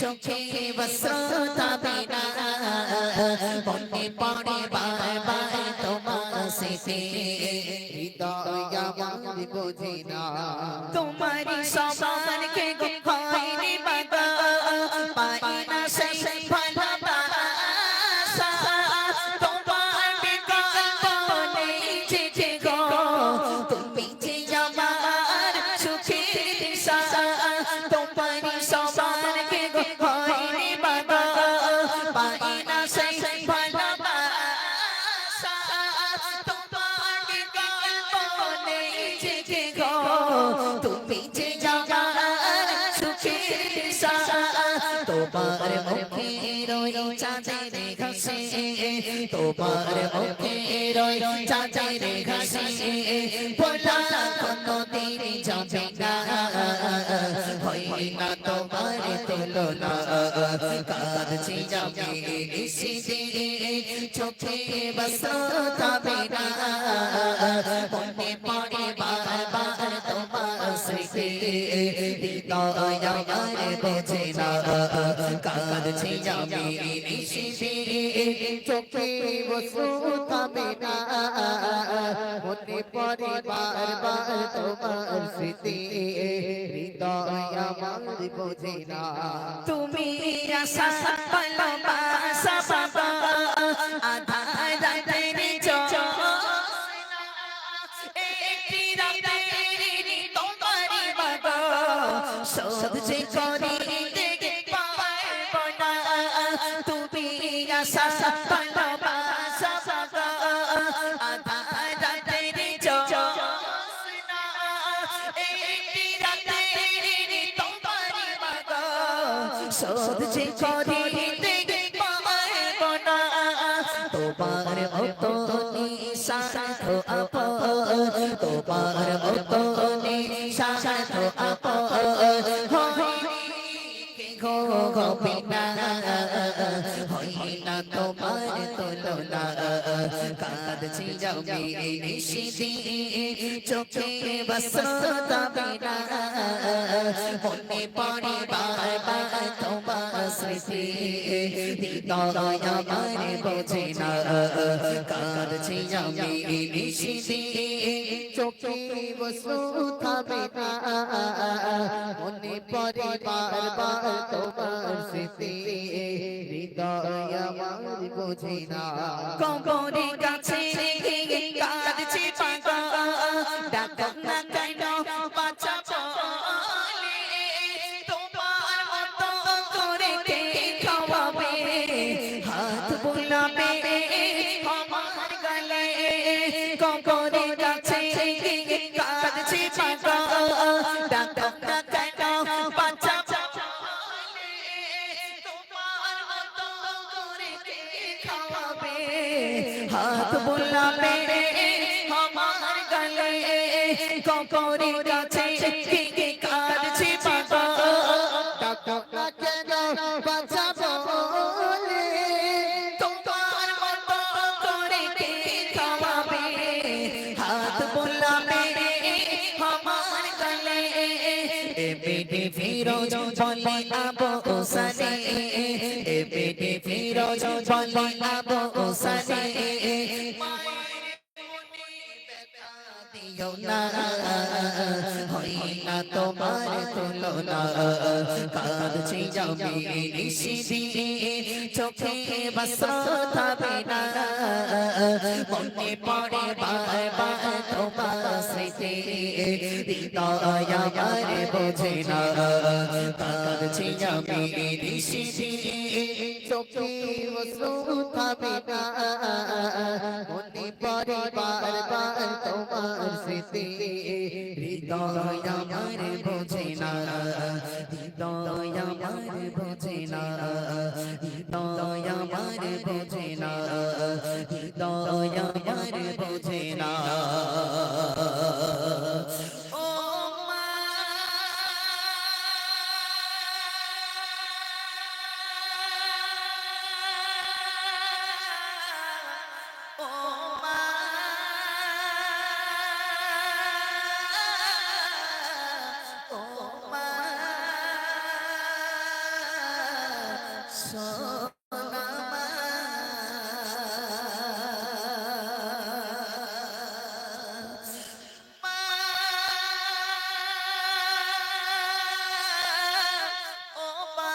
চোখে বস্ত্র থামে না, মনে পড়ে বারবার তোমার স্মৃতি, হৃদয় আমার বোঝে না। তোমারি সবারকে হয়নি বাবা, পাই না সেই ভালোবাসা, তোমার বিকল্প নেই যে গো, তুমি যে আমার সুখের দিশা। তোমারি সবারকে হয়নি বাবা, পাই না সেই ভালোবাসা, তোমার বিকল্প নেই যে গো, তুমি যে আমার সুখের দিশা। তোমার মুখে রই চাঁদের ঘাসে, তোমার মুখে রই চাঁদের ঘাসে, বলা কোনো দিন যাবে না, হইব হয় না তোমার তুলনা কাঁদছি আমি নিশিতে চোখে বসতাবে না মনে পড়ে বারবার তোমার স্মৃতি হৃদয় আমার বোঝে না কাঁদছি আমি নিশিতে চোখে বসতাবে না মনে পড়ে বারবার তোমার স্মৃতি হৃদয় আমার বোঝে না তুমি আশা ভালোবাসা বাবা আধার রাতের একটি রাতের তোমারি বাবা শোধ যে করি দেখে পারবো না তুমি আশা ভালোবাসা বাবা আধার রাতের একটি রাতের তোমারি বাবা শোধ যে করি দেখে পারবো না তোমার মতো নিঃশ্বাস আপন তোমার মতো নিঃশ্বাস আপন গোপিনা হয় না তোমার তুলনা কাঁদছি আমি নিশিতে চোখে বসতাবে না মনে পড়ে বারবার তোমার স্মৃতি হৃদয় আমার বোঝে না কাঁদছি আমি নিশিতে চোখে বসতাবে না মনে পড়ে বারবার তোমার স্মৃতি হৃদয় আমার বোঝে না কবরের কাছে কাঁদছি পাগল ডাকো না কেন বাঁচা বলে তোমার মতো করে কে খাওয়াবে হাত বুলাবে আমার গলে কবরের কাছে কাঁদছি পাগল ডাকো না কেন বাঁচা হাত বুলাবে আমার গলে কবরের কাছে কে কাঁদছি বাবা ডাকো না কেন বাঁচাবো বলে তোমার মতো করে কে খাওয়াবে হাত বুলাবে আমার গলে এমনি ফিরোজ বলে আবু সানে এমনি ফিরোজ বলে আবু সানে দিও না হয় না তোমার তুলনা কাঁদছি আমি নিশিতে চোখে বসতাবে না মনে পড়ে বারবার তোমার স্মৃতি হৃদয় আমার বোঝে না কাঁদছি আমি নিশিতে চোখে বসতাবে না মনে পড়ে বারবার তোমার স্মৃতি হৃদয় আমার বোঝে না হৃদয় আমার বোঝে না হৃদয় আমার বোঝে না হৃদয় আমার বোঝে না ও মা ও মা ও মা সোনা মা ও মা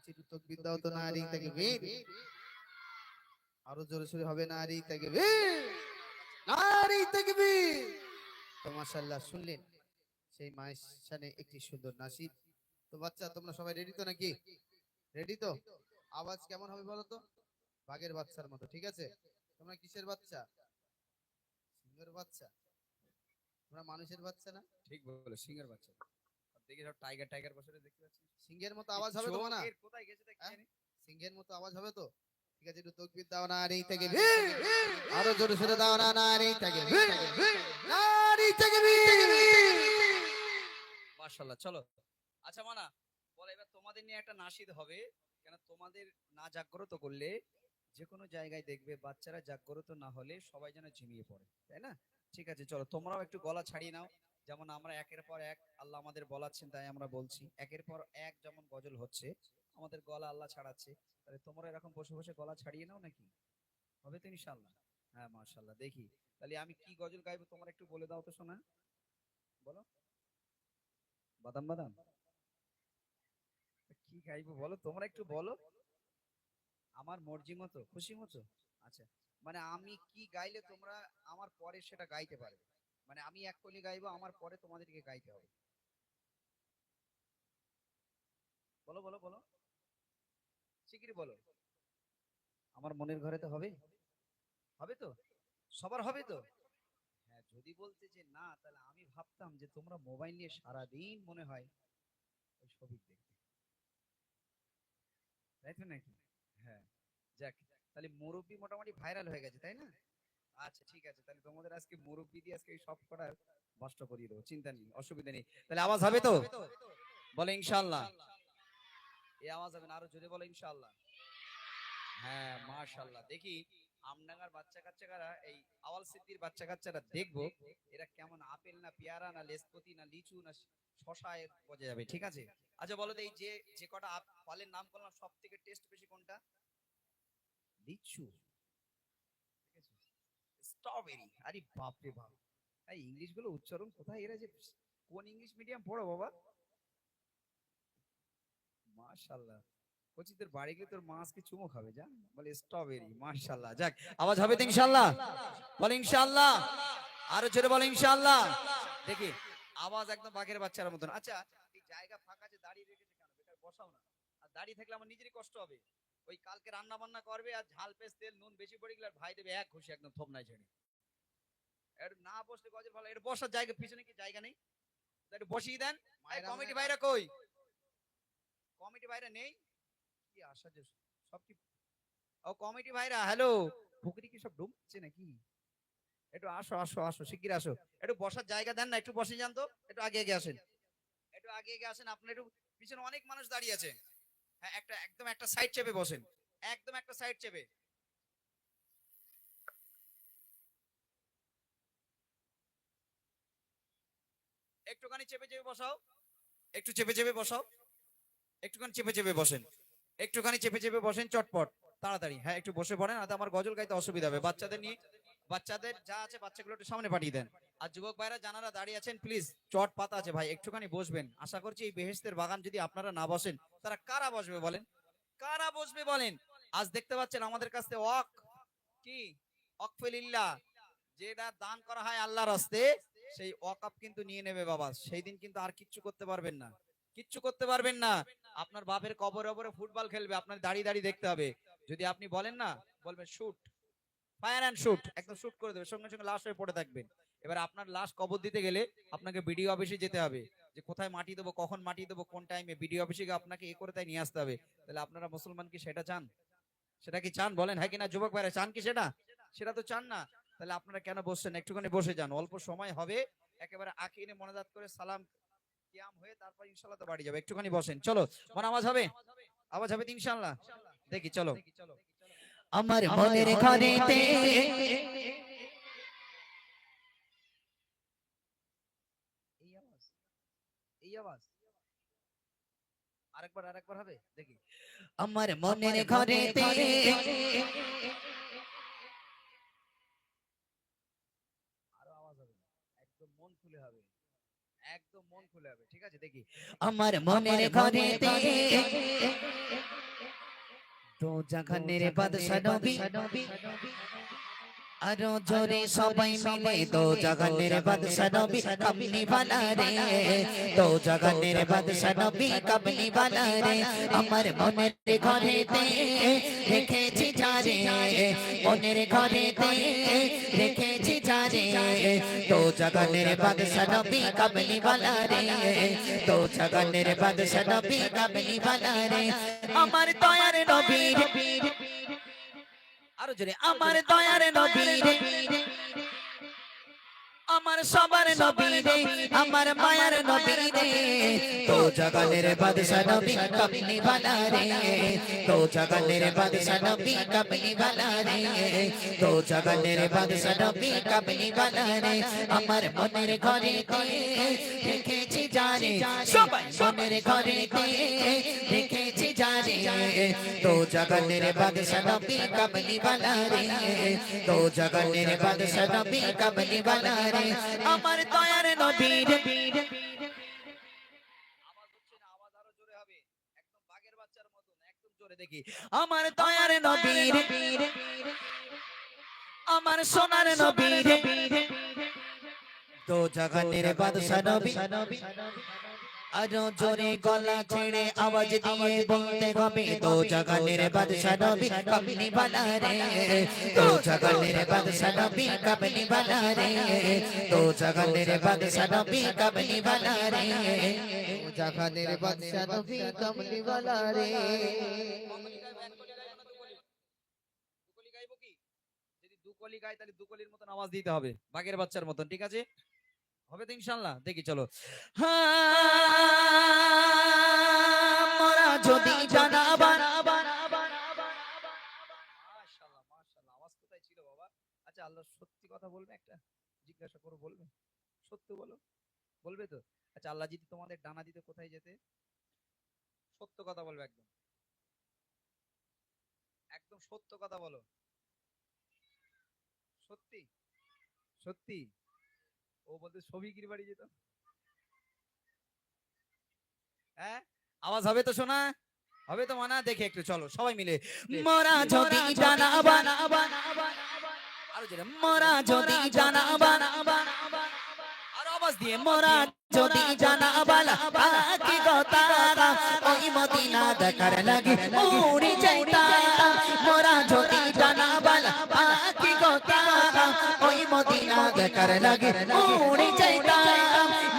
চিরু তকবীর দাও তো নারী তাকবীর আরো জোরে সোরে হবে নারী তাকবীর নারী তাকবীর। তো মাশাআল্লাহ শুনলেন সেই মায়ের শানে একটি সুন্দর নাসিদ। তো বাচ্চা তোমরা সবাই রেডি তো নাকি? রেডি তো? আওয়াজ কেমন হবে বলো তো? বাঘের বাচ্চার মতো, ঠিক আছে? তোমরা কিসের বাচ্চা? সিংহের বাচ্চা? তোমরা মানুষের বাচ্চা না? ঠিক বলে, সিংহের বাচ্চা। আর দেখি সব টাইগার টাইগার বসে দেখতে পাচ্ছি। সিংহের মতো আওয়াজ হবে তো না? কোথায় গেছে তা কি হ্যাঁ? জানি। সিংহের মতো আওয়াজ হবে তো? ঠিক আছে, একটু তাকবীর দাও, নারী তাকবীর। আরো জোরে সোরে দাও না, নারী তাকবীর। নারী তাকবীর। মাশাআল্লাহ, চলো। আচ্ছা মানা, বলো এবার তোমাদের নিয়ে একটা নাশিদ হবে। কেন তোমাদের না জাগ্রত করলে যে কোনো জায়গায় দেখবে বাচ্চারা জাগ্রত না হলে সবাই যেন ঝিমিয়ে পড়ে, তাই না? ঠিক আছে, চলো তোমরাও একটু গলা ছাড়িয়ে নাও। যেমন আমরা একের পর এক আল্লাহ আমাদের বলাচ্ছেন, তাই আমরা বলছি। একের পর এক যেমন গজল হচ্ছে, আমাদের গলা আল্লাহ ছাড়াচ্ছে। তাহলে তোমরা এরকম বসে বসে গলা ছাড়িয়ে নাও নাকি? হবে তো ইনশাআল্লাহ? হ্যাঁ মাশাআল্লাহ। দেখি তাহলে আমি কি গজল গাইবো তোমরা একটু বলে দাও তো শোনা। বলো। বাদাম বাদাম কি গাইবো বলো, তোমরা একটু বলো। আমার মর্জি মতো, খুশি মতো। আচ্ছা, মানে আমি কি গাইলে তোমরা আমার পরে সেটা গাইতে পারবে। মানে আমি এক কলি গাইবো, আমার পরে তোমাদেরকে গাইতে হবে। বলো বলো বলো, শিগগিরই বলো। আমার মনের ঘরে তো হবে, হবে তো, সবার হবে তো। হ্যাঁ, যদি বলতে যে না, তাহলে আমি ভাবতাম যে তোমরা মোবাইল নিয়ে সারাদিন মনে হয় ওই ছবি দেখতে, তাই তো নাকি? হ্যাঁ, যাক, তাহলে মুরব্বি মোটামুটি ভাইরাল হয়ে গেছে, তাই না? আচ্ছা ঠিক আছে, তাহলে তোমাদের আজকে মুরব্বি দিয়ে আজকে সব কটা নষ্ট করিয়ে দেবো, চিন্তা নেই, অসুবিধা নেই। তাহলে আওয়াজ হবে তো? বলে ইনশাআল্লাহ। এই আওয়াজ হবে না, আরো জোরে বলো ইনশাআল্লাহ। হ্যাঁ মাশাআল্লাহ। দেখি আমডাঙ্গার বাচ্চা কাচ্চারা, এই আওয়াল সিদ্দির বাচ্চা কাচ্চারা দেখবো এরা কেমন আপেল না পেয়ারা না লেসপতি না লিচু না শশা বোঝা যাবে, ঠিক আছে? আচ্ছা বলো তো, এই যে যে কটা ফলের নাম করলাম সব থেকে টেস্ট বেশি কোনটা? লিচু, স্ট্রবেরি। আরে বাপ রে বাপ, এই ইংলিশ গুলো উচ্চারণ কোথায়, এরা যে কোন ইংলিশ মিডিয়াম পড়ো বাবা? মাশাআল্লাহ। কচি তোর বাড়ি গেলে তোর মা আজকে চুমো খাবে, যা বলে স্ট্রবেরি। মাশাআল্লাহ, যাক, আওয়াজ হবে তো ইনশাআল্লাহ? বলে ইনশাআল্লাহ। আরো জোরে বলে ইনশাআল্লাহ। দেখি আওয়াজ একদম বাঘের বাচ্চার মতন। আচ্ছা, এই জায়গা ফাঁকা আছে, দাঁড়িয়ে রেখেছে কেন? বেকার বসাও না। আর দাঁড়িয়ে থাকলে আমার নিজেরই কষ্ট হবে। ওই কালকে রান্না বান্না করবে আর ঝাল পেঁচ তেল নুন বেশি পড়ে গেলে আর ভাই দেবে এক ঘুষি একদম থোপনায় ঝেড়ে। এর না বসলে গজল ভালো, এর বসার জায়গা পিছনে কি জায়গা নেই? একটু বসিয়ে দেন। এই কমিটি ভাইরা কই? কমিটি ভাইরা নেই? কি আশা যে সব কি, ও কমিটি ভাইরা, হ্যালো, পুকুরি কি সব ডুবছে নাকি? একটু আসো আসো আসো, শিগগির আসো। একটু বসার জায়গা দেন না, একটু বসে যান তো, একটু আগে এগিয়ে আসেন, একটু আগে এগিয়ে আসেন। আপনার একটু পিছনে অনেক মানুষ দাঁড়িয়ে আছে। হ্যাঁ, একটা একদম একটা সাইড চেপে বসেন, একদম একটা সাইড চেপে। একটুখানি চেপে চেপে বসাও, একটু চেপে চেপে বসাও, একটুখানি চেপে চেপে বসেন, একটুখানি চেপে চেপে বসেন চটপট তাড়াতাড়ি। হ্যাঁ, একটু বসে পড়েন, আর আমার গজল গাইতে অসুবিধা হবে। বাচ্চাদের নিয়ে, বাচ্চাদের যা আছে বাচ্চাগুলো একটু সামনে পাঠিয়ে দেন। আর যুবক ভাইরা যারা দাঁড়িয়ে আছেন প্লিজ, চট পাতা আছে ভাই, একটুখানি বসবেন। আশা করছি এই বেহেশতের বাগান যদি আপনারা না বসেন, তারা কারা বসবে বলেন? কারা বসবে বলেন? আজ দেখতে পাচ্ছেন আমাদের কাছে কি ওয়াকফিলিল্লাহ, যেটা দান করা হয় আল্লাহর রাস্তে, সেই ওয়াকফ কিন্তু নিয়ে নেবে বাবা। সেই দিন কিন্তু আর কিচ্ছু করতে পারবেন না, কিচ্ছু করতে পারবেন না। আপনার বাপের কবরের উপরে ফুটবল খেলবে, আপনার দাঁড়িয়ে দাঁড়িয়ে দেখতে হবে। যদি আপনি বলেন না, বলবেন শুট, ফায়ার অ্যান্ড শুট, একদম শুট করে দেবে, সঙ্গে সঙ্গে লাশ হয়ে পড়ে থাকবেন। এবার আপনার লাশ কবর দিতে গেলে আপনাকে বিডিও অফিসে যেতে হবে, যে কোথায় মাটি দেবো, কখন মাটি দেবো, কোন টাইমে, বিডিও অফিসে আপনাকে এ করে তাই নিয়ে আসতে হবে। তাহলে আপনারা মুসলমান কি সেটা চান? সেটা কি চান বলেন? হ্যাঁ কিনা যুবক ভাইরা, চান কি সেটা? সেটা তো চান না। তাহলে আপনারা কেন বসছেন? একটুখানি বসে যান, অল্প সময় হবে, একেবারে আকিনে মনাজাত করে সালাম কিয়াম হয়ে তারপর ইনশাআল্লাহ তো বাড়ি যাবে। একটুখানি বসেন, চলো মন আওয়াজ হবে, আওয়াজ হবে তো ইনশাআল্লাহ। দেখি চলো। আমার মনের ঘরেতে এই আওয়াজ, এই আওয়াজ আরেকবার আরেকবার হবে, দেখি। আমার মনের ঘরেতে আরো আওয়াজ হবে, একদম মন খুলে হবে, একদম মন খুলে হবে, ঠিক আছে? দেখি। আমার মনের ঘরেতে দো জাহানের বাদশা নবী আরো জোরে সবাই মিলে দো জাগানের বাদশা নবী কামলি বালা রে দো জাগানের বাদশা নবী কামলি বালা রে আমার মনের ঘরেতে রেখেছি যারে মনের ঘরেতে রেখেছি যারে দো জাগানের বাদশা নবী কামলি বালা রে দো জাগানের বাদশা নবী কামলি বালা রে আমার দয়ার নবী আরো জোরে আমার দয়ার নবী রে আমার সবার নবী রে আমার মায়ার নবী রে তো জাগানের বাদশা নবী কামলি বালা রে তো জাগানের বাদশা নবী কামলি বালা রে তো জাগানের বাদশা নবী কামলি বালা রে আমার মনের ঘরেতে রেখেছি জানে সবাই মনের ঘরেতে রেখেছি জানে তো জাগানের বাদশা নবী কামলি বালা রে তো জাগানের বাদশা নবী কামলি বালা রে আমার দয়ার নবী রে আওয়াজ হচ্ছে না, আওয়াজ আরো জোরে হবে, একদম বাঘের বাচ্চার মতন, একদম জোরে দেখি। আমার দয়ার নবী রে আমার সোনার নবী রে তো জাগানের বাদশা নবী আরো জোরে গলা ছেড়ে আওয়াজ দিয়ে বলতে হবে তো জাগানের বাদশা নবী কামলি বালা রে তো জাগানের বাদশা নবী কামলি বালা রে তো জাগানের বাদশা নবী কামলি বালা রে জাগানের বাদশা নবী কামলি বালা রে দুকলি গাইবো কি? যদি দুকলি গাই তাহলে দুকলির মতন আওয়াজ দিতে হবে, বাঘের বাচ্চার মতন, ঠিক আছে? হবে তো ইনশাআল্লাহ? দেখি চলো। মোরা যদি জানাবা মাশাআল্লাহ মাশাআল্লাহ, আওয়াজ কোথায় ছিল বাবা? আচ্ছা, আল্লাহ সত্যি কথা বলবে, একটা জিজ্ঞাসা করো, বলবে? সত্য বলো, বলবে তো? আচ্ছা, আল্লাহ যদি তোমাদের ডানা দিতে কোথায় যেতে? সত্য কথা বলবে, একদম একদম সত্য কথা বলো। সত্যি সত্যি? ও বলতে সবিকির বাড়ি যেত। হ্যাঁ, আওয়াজ হবে তো শোনা? হবে তো মানা? দেখে একটু চলো সবাই মিলে। মোরা যদি জানাবা আরো জোরে, মোরা যদি জানাবা আরো আওয়াজ দিয়ে, মোরা যদি জানাবা কি কথা ওই মদিনা দেখার লাগে উড়ে যাইতা মোরা যদি জানাবা কি কথা ওই মদিনা দেখার লাগে উড়ে যাইতা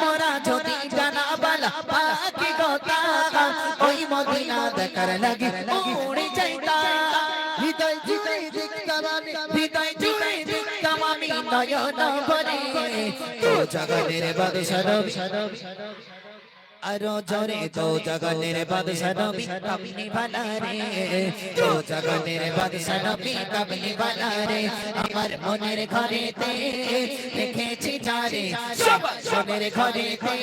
মোরা যদি জানাবা কি কথা ওই মদিনা দেখার লাগে উড়ে যাইতা হৃদয় জুড়ে দেখতাম আমি হৃদয় জুড়ে দেখতাম আমি নয়ন ভরে তো জাগানের বাদশা নবী আরো জোরে তো জাগানের বাদশা নবী কামলি বালা রে তো জাগানের বাদশা নবী কামলি বালা রে আমার মনের ঘরেতে রেখেছি যারে সবার মনের ঘরেতে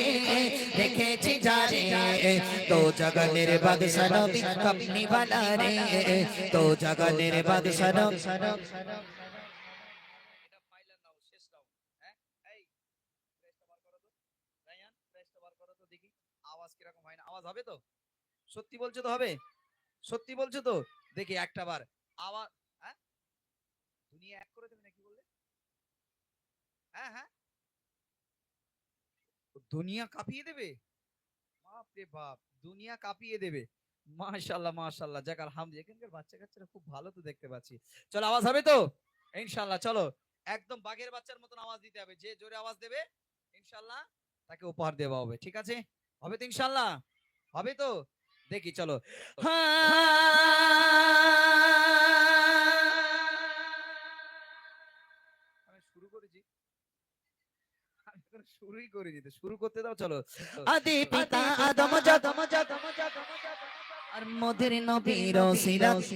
রেখেছি যারে তো জাগানের বাদশা নবী কামলি বালা রে তো জাগানের বাদশা নবী এটা ফাইনাল নাও, শেষ নাও। হ্যাঁ, এই প্রেসটা বার করো তো, রায়ান প্রেসটা বার করো তো দেখি আওয়াজ কিরকম হয় না। আওয়াজ হবে তো? সত্যি বলছো তো হবে? সত্যি বলছো তো? দেখি একটা বার আওয়াজ। হ্যাঁ, দুনিয়া এক করে দেবে নাকি বললে? হ্যাঁ হ্যাঁ, দুনিয়া কাঁপিয়ে দেবে? বাপ রে বাপ, দুনিয়া কাঁপিয়ে দেবে। মাশাআল্লাহ মাশাআল্লাহ, যাক আলহামদুলিল্লাহ, এখানকার বাচ্চা কাচ্চারা খুব ভালো তো দেখতে পাচ্ছি। চলো, আওয়াজ হবে তো ইনশাআল্লাহ? চলো, একদম বাঘের বাচ্চার মতন আওয়াজ দিতে হবে, যে জোরে আওয়াজ দেবে ইনশাআল্লাহ তাকে উপহার দেওয়া হবে, ঠিক আছে? হবে তো ইনশাআল্লাহ? হবে তো? দেখি চলো। আমি শুরু করেছি, আমি এখনো শুরুই করিনি, তো শুরু করতে দাও, চলো। আদি পিতা আদম যত আর মোদের নবীর ওসিলা আওয়াজ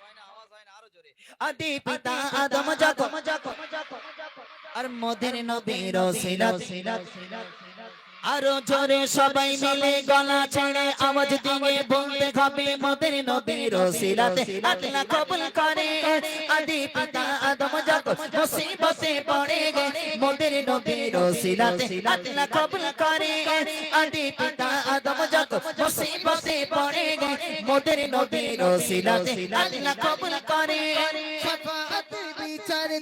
হয় না, আওয়াজ হয় না, আরো জোরে। আদি পিতা আদম যত আর মোদের নবীর ওসিলা আরো জোরে সবাই মিলে গলা ছেড়ে আওয়াজ দিয়ে বলতে হবে মোদের নবীর ওসিলাতে আল্লাহ কবুল করে আদি পিতা আদম যত মুসিবতে পড়ে গে মোদের নবীর ওসিলাতে আল্লাহ কবুল করে আদি পিতা আদম যত মুসিবতে পড়ে গে মোদের নবীর ওসিলাতে আল্লাহ কবুল করে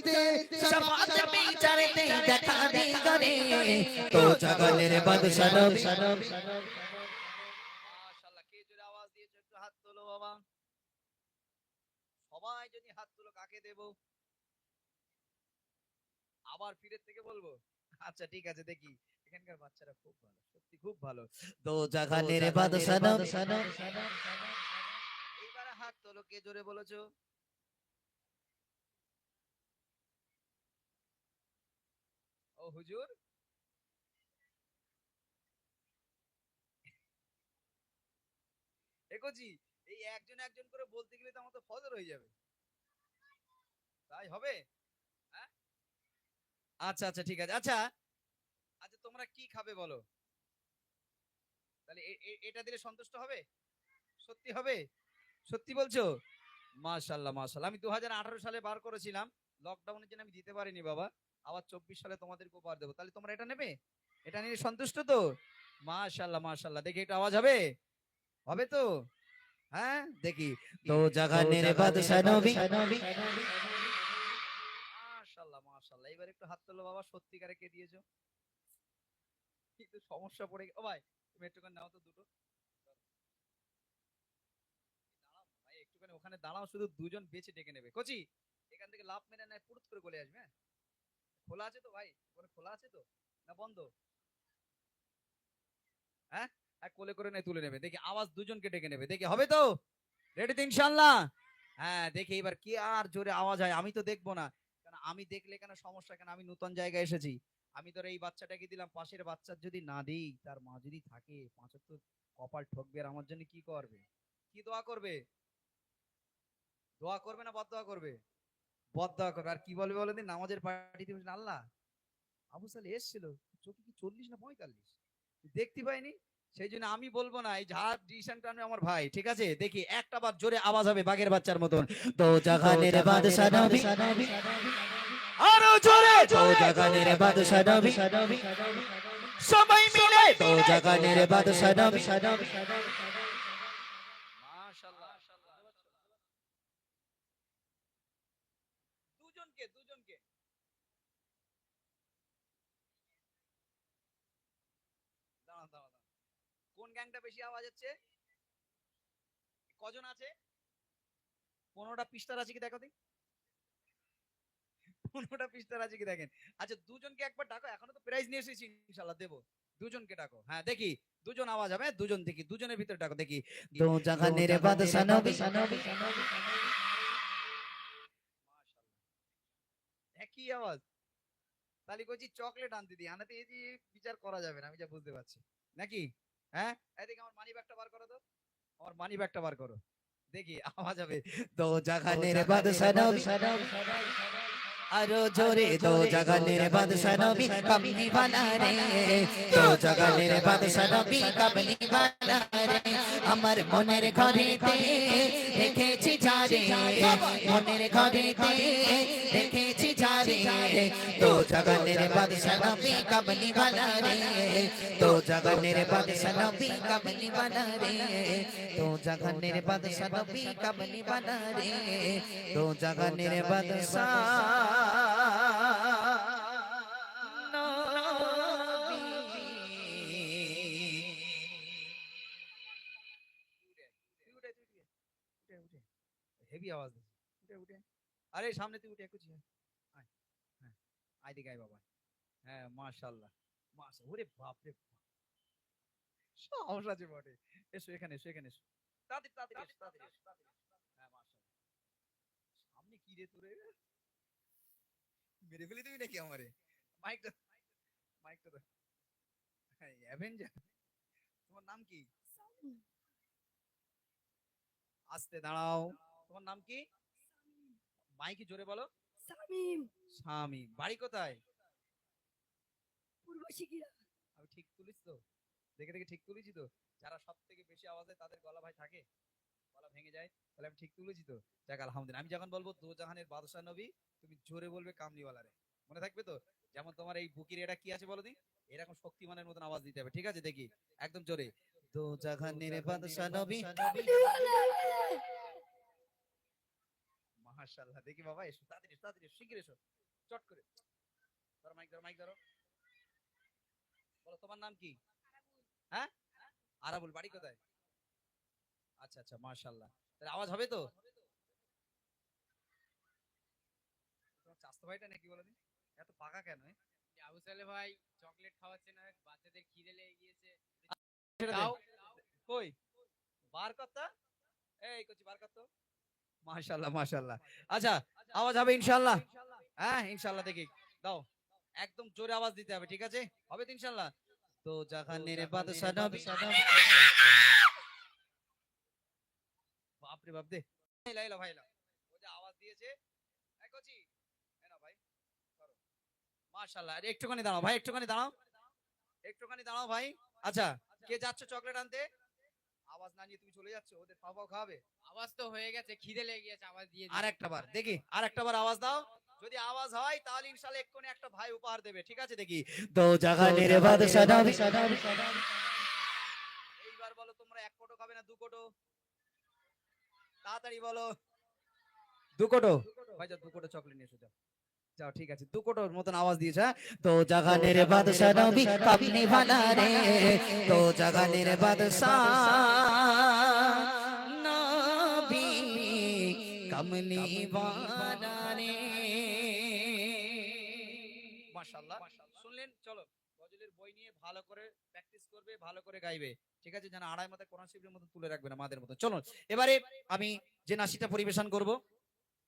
বিচারেতে শাফাত বিচারেতে দেখা দি করে তো জাগানের বাদশা নবী মাশাআল্লাহ, কে জোরে আওয়াজ দিয়েছো একটু হাত তোলো বাবা। সবাই যদি হাত তুলো কাকে দেব? আবার ফিরে থেকে বলবো? আচ্ছা ঠিক আছে, দেখি এখানকার বাচ্চারা খুব ভালো, সত্যি খুব ভালো। তো জাগানের বাদশা নবী এইবারে হাত তোলো কে জোরে বলেছো? ও হুজুর, দেখোজি এই একজন একজন করে বলতে গেলে তো আমার তো ফজর হয়ে যাবে, তাই হবে? হ্যাঁ, আচ্ছা আচ্ছা ঠিক আছে। আচ্ছা আচ্ছা, তোমরা কি খাবে বলো? তাহলে এটা দিলে সন্তুষ্ট হবে? সত্যি হবে? সত্যি বলছো? মাশাআল্লাহ মাশাআল্লাহ। আমি 2018 সালে বার করেছিলাম, লকডাউনের জন্য আমি দিতে পারিনি বাবা। আবার 24 সালে তোমাদেরকে উপহার দেবো। তাহলে তোমরা এটা নেবে? এটা নিয়ে সন্তুষ্ট তো? মাশাআল্লাহ মাশাআল্লাহ। দেখি এটা আওয়াজ হবে? হবে তো? হ্যাঁ দেখি। তো জাগানের বাদশা নবী মাশাআল্লাহ মাশাআল্লাহ। এবার একটু হাত তোলো বাবা, সত্যিকারে কে দিয়েছো? কিন্তু সমস্যা পড়ে ও ভাই, তুমি একটুখানি নাও তো দুটো। দাঁড়াও ভাই, একটুখানি ওখানে দাঁড়াও, শুধু দুজন বেছে ডেকে নেবে। কোচি এখান থেকে লাফ মেরে নেয়, পুরুত করে গলে আসবে। হ্যাঁ, খোলা আছে তো ভাই? ওখানে খোলা আছে তো না বন্ধ? হ্যাঁ, এক কোলে করে নেয় তুলে নেবে। দেখি আওয়াজ দুজনকে ডেকে নেবে, দেখি হবে তো? রেডি তো ইনশাআল্লাহ? হ্যাঁ দেখি এবার কি আর জোরে আওয়াজ হয়। আমি তো দেখবো না, কারণ আমি দেখলে কেন সমস্যা, কেন আমি নতুন জায়গায় এসেছি। আমি ধর এই বাচ্চাটাকে দিলাম, পাশের বাচ্চার যদি না দিই, তার মা যদি থাকে, পাঁচের তো কপাল ঠকবে। আর আমার জন্য কি করবে? কি দোয়া করবে? দোয়া করবে না বদদোয়া করবে? বদদোয়া করবে। আর কি বলবে বলে দিন, নামাজের পার্টিতে বলছেন আল্লাহ আবু সালে এসেছিল, চোখে কি 40 না 45 দেখতে পাইনি। সেই জন্য আমি বলবো না, এই ঝাড় ডিসিশনটা আমি আমার ভাই, ঠিক আছে? দেখি একটা বার জোরে আওয়াজ হবে বাঘের বাচ্চার মতন। তো জাগানের বাদশা নবী আরো জোরে তো জাগানের বাদশা নবী সবাই মিলে তো জাগানের বাদশা নবী মাশাআল্লাহ। দুজনকে দুজনকে দাঁড়ান দাঁড়ান দাঁড়ান। কোন গ্যাংটা বেশি আওয়াজ হচ্ছে? কজন আছে? 15টা পিস্টার আছে কি দেখো দিন। 15টা পিস্টার আছে কি দেখেন। আচ্ছা দুজনকে একবার ডাকো, এখনো তো প্রাইজ নিয়ে এসেছি, ইনশাআল্লাহ দেবো। দুজনকে ডাকো, হ্যাঁ দেখি দুজন আওয়াজ হবে। দুজন দেখি, দুজনের ভিতরে ডাকো দেখি। তো জাগানের বাদশা নবী মাশাআল্লাহ, একই আওয়াজ। তাহলে কইছি চকলেট আনতে দিই, আনাতে এই যে বিচার করা যাবে না, আমি যা বুঝতে পারছি নাকি। হ্যাঁ, এদিকে আমার মানি ব্যাগটা বার করো তো, আমার মানি ব্যাগটা বার করো, দেখি আওয়াজ হবে। তো জাগানের বাদশা নবী আরো জোরে তো জাগানের বাদশা নবী কামলি বানা রে তো জাগানের বাদশা নবী কামলি বানা রে আমার মনের ঘরেতে রেখেছি যারে মনের ঘরেতে রেখেছি যারে তো জাগানের বাদশা নবী কামলি বানা রে তো জাগানের বাদশা নবী কামলি বানা রে তো জাগানের বাদশা নবী কামলি বানা রে তো জাগানের বাদশা হেভি আওয়াজ দিচ্ছে। উঠে উঠে, আরে সামনে তুই উঠে একটু আয়। হ্যাঁ, আয় দিকে আয় বাবা। হ্যাঁ মাশাআল্লাহ মাশাআল্লাহ। ওরে বাপ রে বাপ, সাহস আছে বটে। এসো এখানে, এসো এখানে এসো, তাড়াতাড়ি তাড়াতাড়ি এসো, তাড়াতাড়ি এসো। হ্যাঁ মাশাআল্লাহ। সামনে কি রে তোরে, মেরে ফেলি তুমি নাকি আমারে? মাইকটা মাইকটা দাও। হ্যাঁ অ্যাভেঞ্জার। তোমার নাম কি? আস্তে দাঁড়াও, তোমার নাম কি? মাইকে জোরে বলো। সামিম শামিম। বাড়ি কোথায়? পূর্ব শিকিরা। আমি ঠিক তুলিস তো? দেখে দেখে ঠিক তুলেছি তো? যারা সব থেকে বেশি আওয়াজ হয় তাদের গলা ভাই থাকে, গলা ভেঙে যায়। তাহলে আমি ঠিক তুলেছি তো? যাক আলহামদুলিল্লাহ। আমি যখন বলবো দো জাহানের বাদশা নবী, তুমি জোরে বলবে কামলিওয়ালা রে। মনে থাকবে তো? যেমন তোমার এই বুকির এটা কি আছে বলো দি, এরকম শক্তিমানের মতন আওয়াজ দিতে হবে, ঠিক আছে? দেখি একদম জোরে। তো জাগানের বাদশা নবী মাশাআল্লাহ, দেখি বাবা, এসো তাড়াতাড়ি তাড়াতাড়ি, শিগগির এসো, চট করে ধরো, মাইক ধরো, মাইক ধরো। বলো তোমার নাম কি? হ্যাঁ, আরাবুল, বাড়ি কোথায়? আচ্ছা আচ্ছা, মাশাআল্লাহ। তাহলে আওয়াজ হবে তো? তোমার চাস্তো ভাইটা নাকি, বলো দিন, এত পাকা কেন? আবু সালে ভাই চকলেট খাওয়াচ্ছে না, বাচ্চাদের খিদে লেগে গিয়েছে। ছেড়ে দে। দাও। কই বার করতা, এই কচি বার করতো। মাশাআল্লাহ মাশাআল্লাহ। আচ্ছা, আওয়াজ হবে ইনশাআল্লাহ? হ্যাঁ ইনশাআল্লাহ, দেখি দাও, একদম জোরে আওয়াজ দিতে হবে, ঠিক আছে? হবে তো ইনশাআল্লাহ? তো জাহানের বাদশা নবী, বাপ রে বাপ, দে লাইলা ভাই, ও যে আওয়াজ দিয়েছে, এই কচি, এই নাও ভাই, ধরো। মাশাআল্লাহ, আরে একটুখানি দাঁড়াও ভাই, একটুখানি দাঁড়াও, একটুখানি দাঁড়াও ভাই। আচ্ছা, কে যাচ্ছ চকলেট আনতে? আওয়াজ না নিয়ে তুমি চলে যাচ্ছ, ওদের পাও পাও খাওয়াবে? আওয়াজ তো হয়ে গেছে, খিদে লেগে গিয়েছে, আওয়াজ দিয়ে আর একটা বার দেখি, আর একটা বার আওয়াজ দাও, যদি আওয়াজ হয় তাহলে ইনশাআল্লাহ এক্ষুনি একটা ভাই উপহার দেবে, ঠিক আছে? দেখি, তো জাহানের বাদশা নবী, এইবার বলো তোমরা, এক কোটো খাবে না দু কোটো? তাড়াতাড়ি বলো। দু কোটো ভাই, যাও দু কোটো চকলেট নিয়ে এসো, যাও যাও, ঠিক আছে, দু কোটোর মতন আওয়াজ দিয়েছে। হ্যাঁ, তো জাহানের বাদশা নবী কামলি ভালা রে, তো জাহানের বাদশা নবী কামলি ভালা রে। মাশাআল্লাহ, শুনলেন? চলো গজলের বই নিয়ে ভালো করে প্র্যাকটিস করবে, ভালো করে গাইবে, ঠিক আছে? যেন আড়াই মাথায় কোরআন শরীফের মতো তুলে রাখবে না, মাদের মতো। চলো এবারে আমি যে নাসিটা পরিবেশন করব,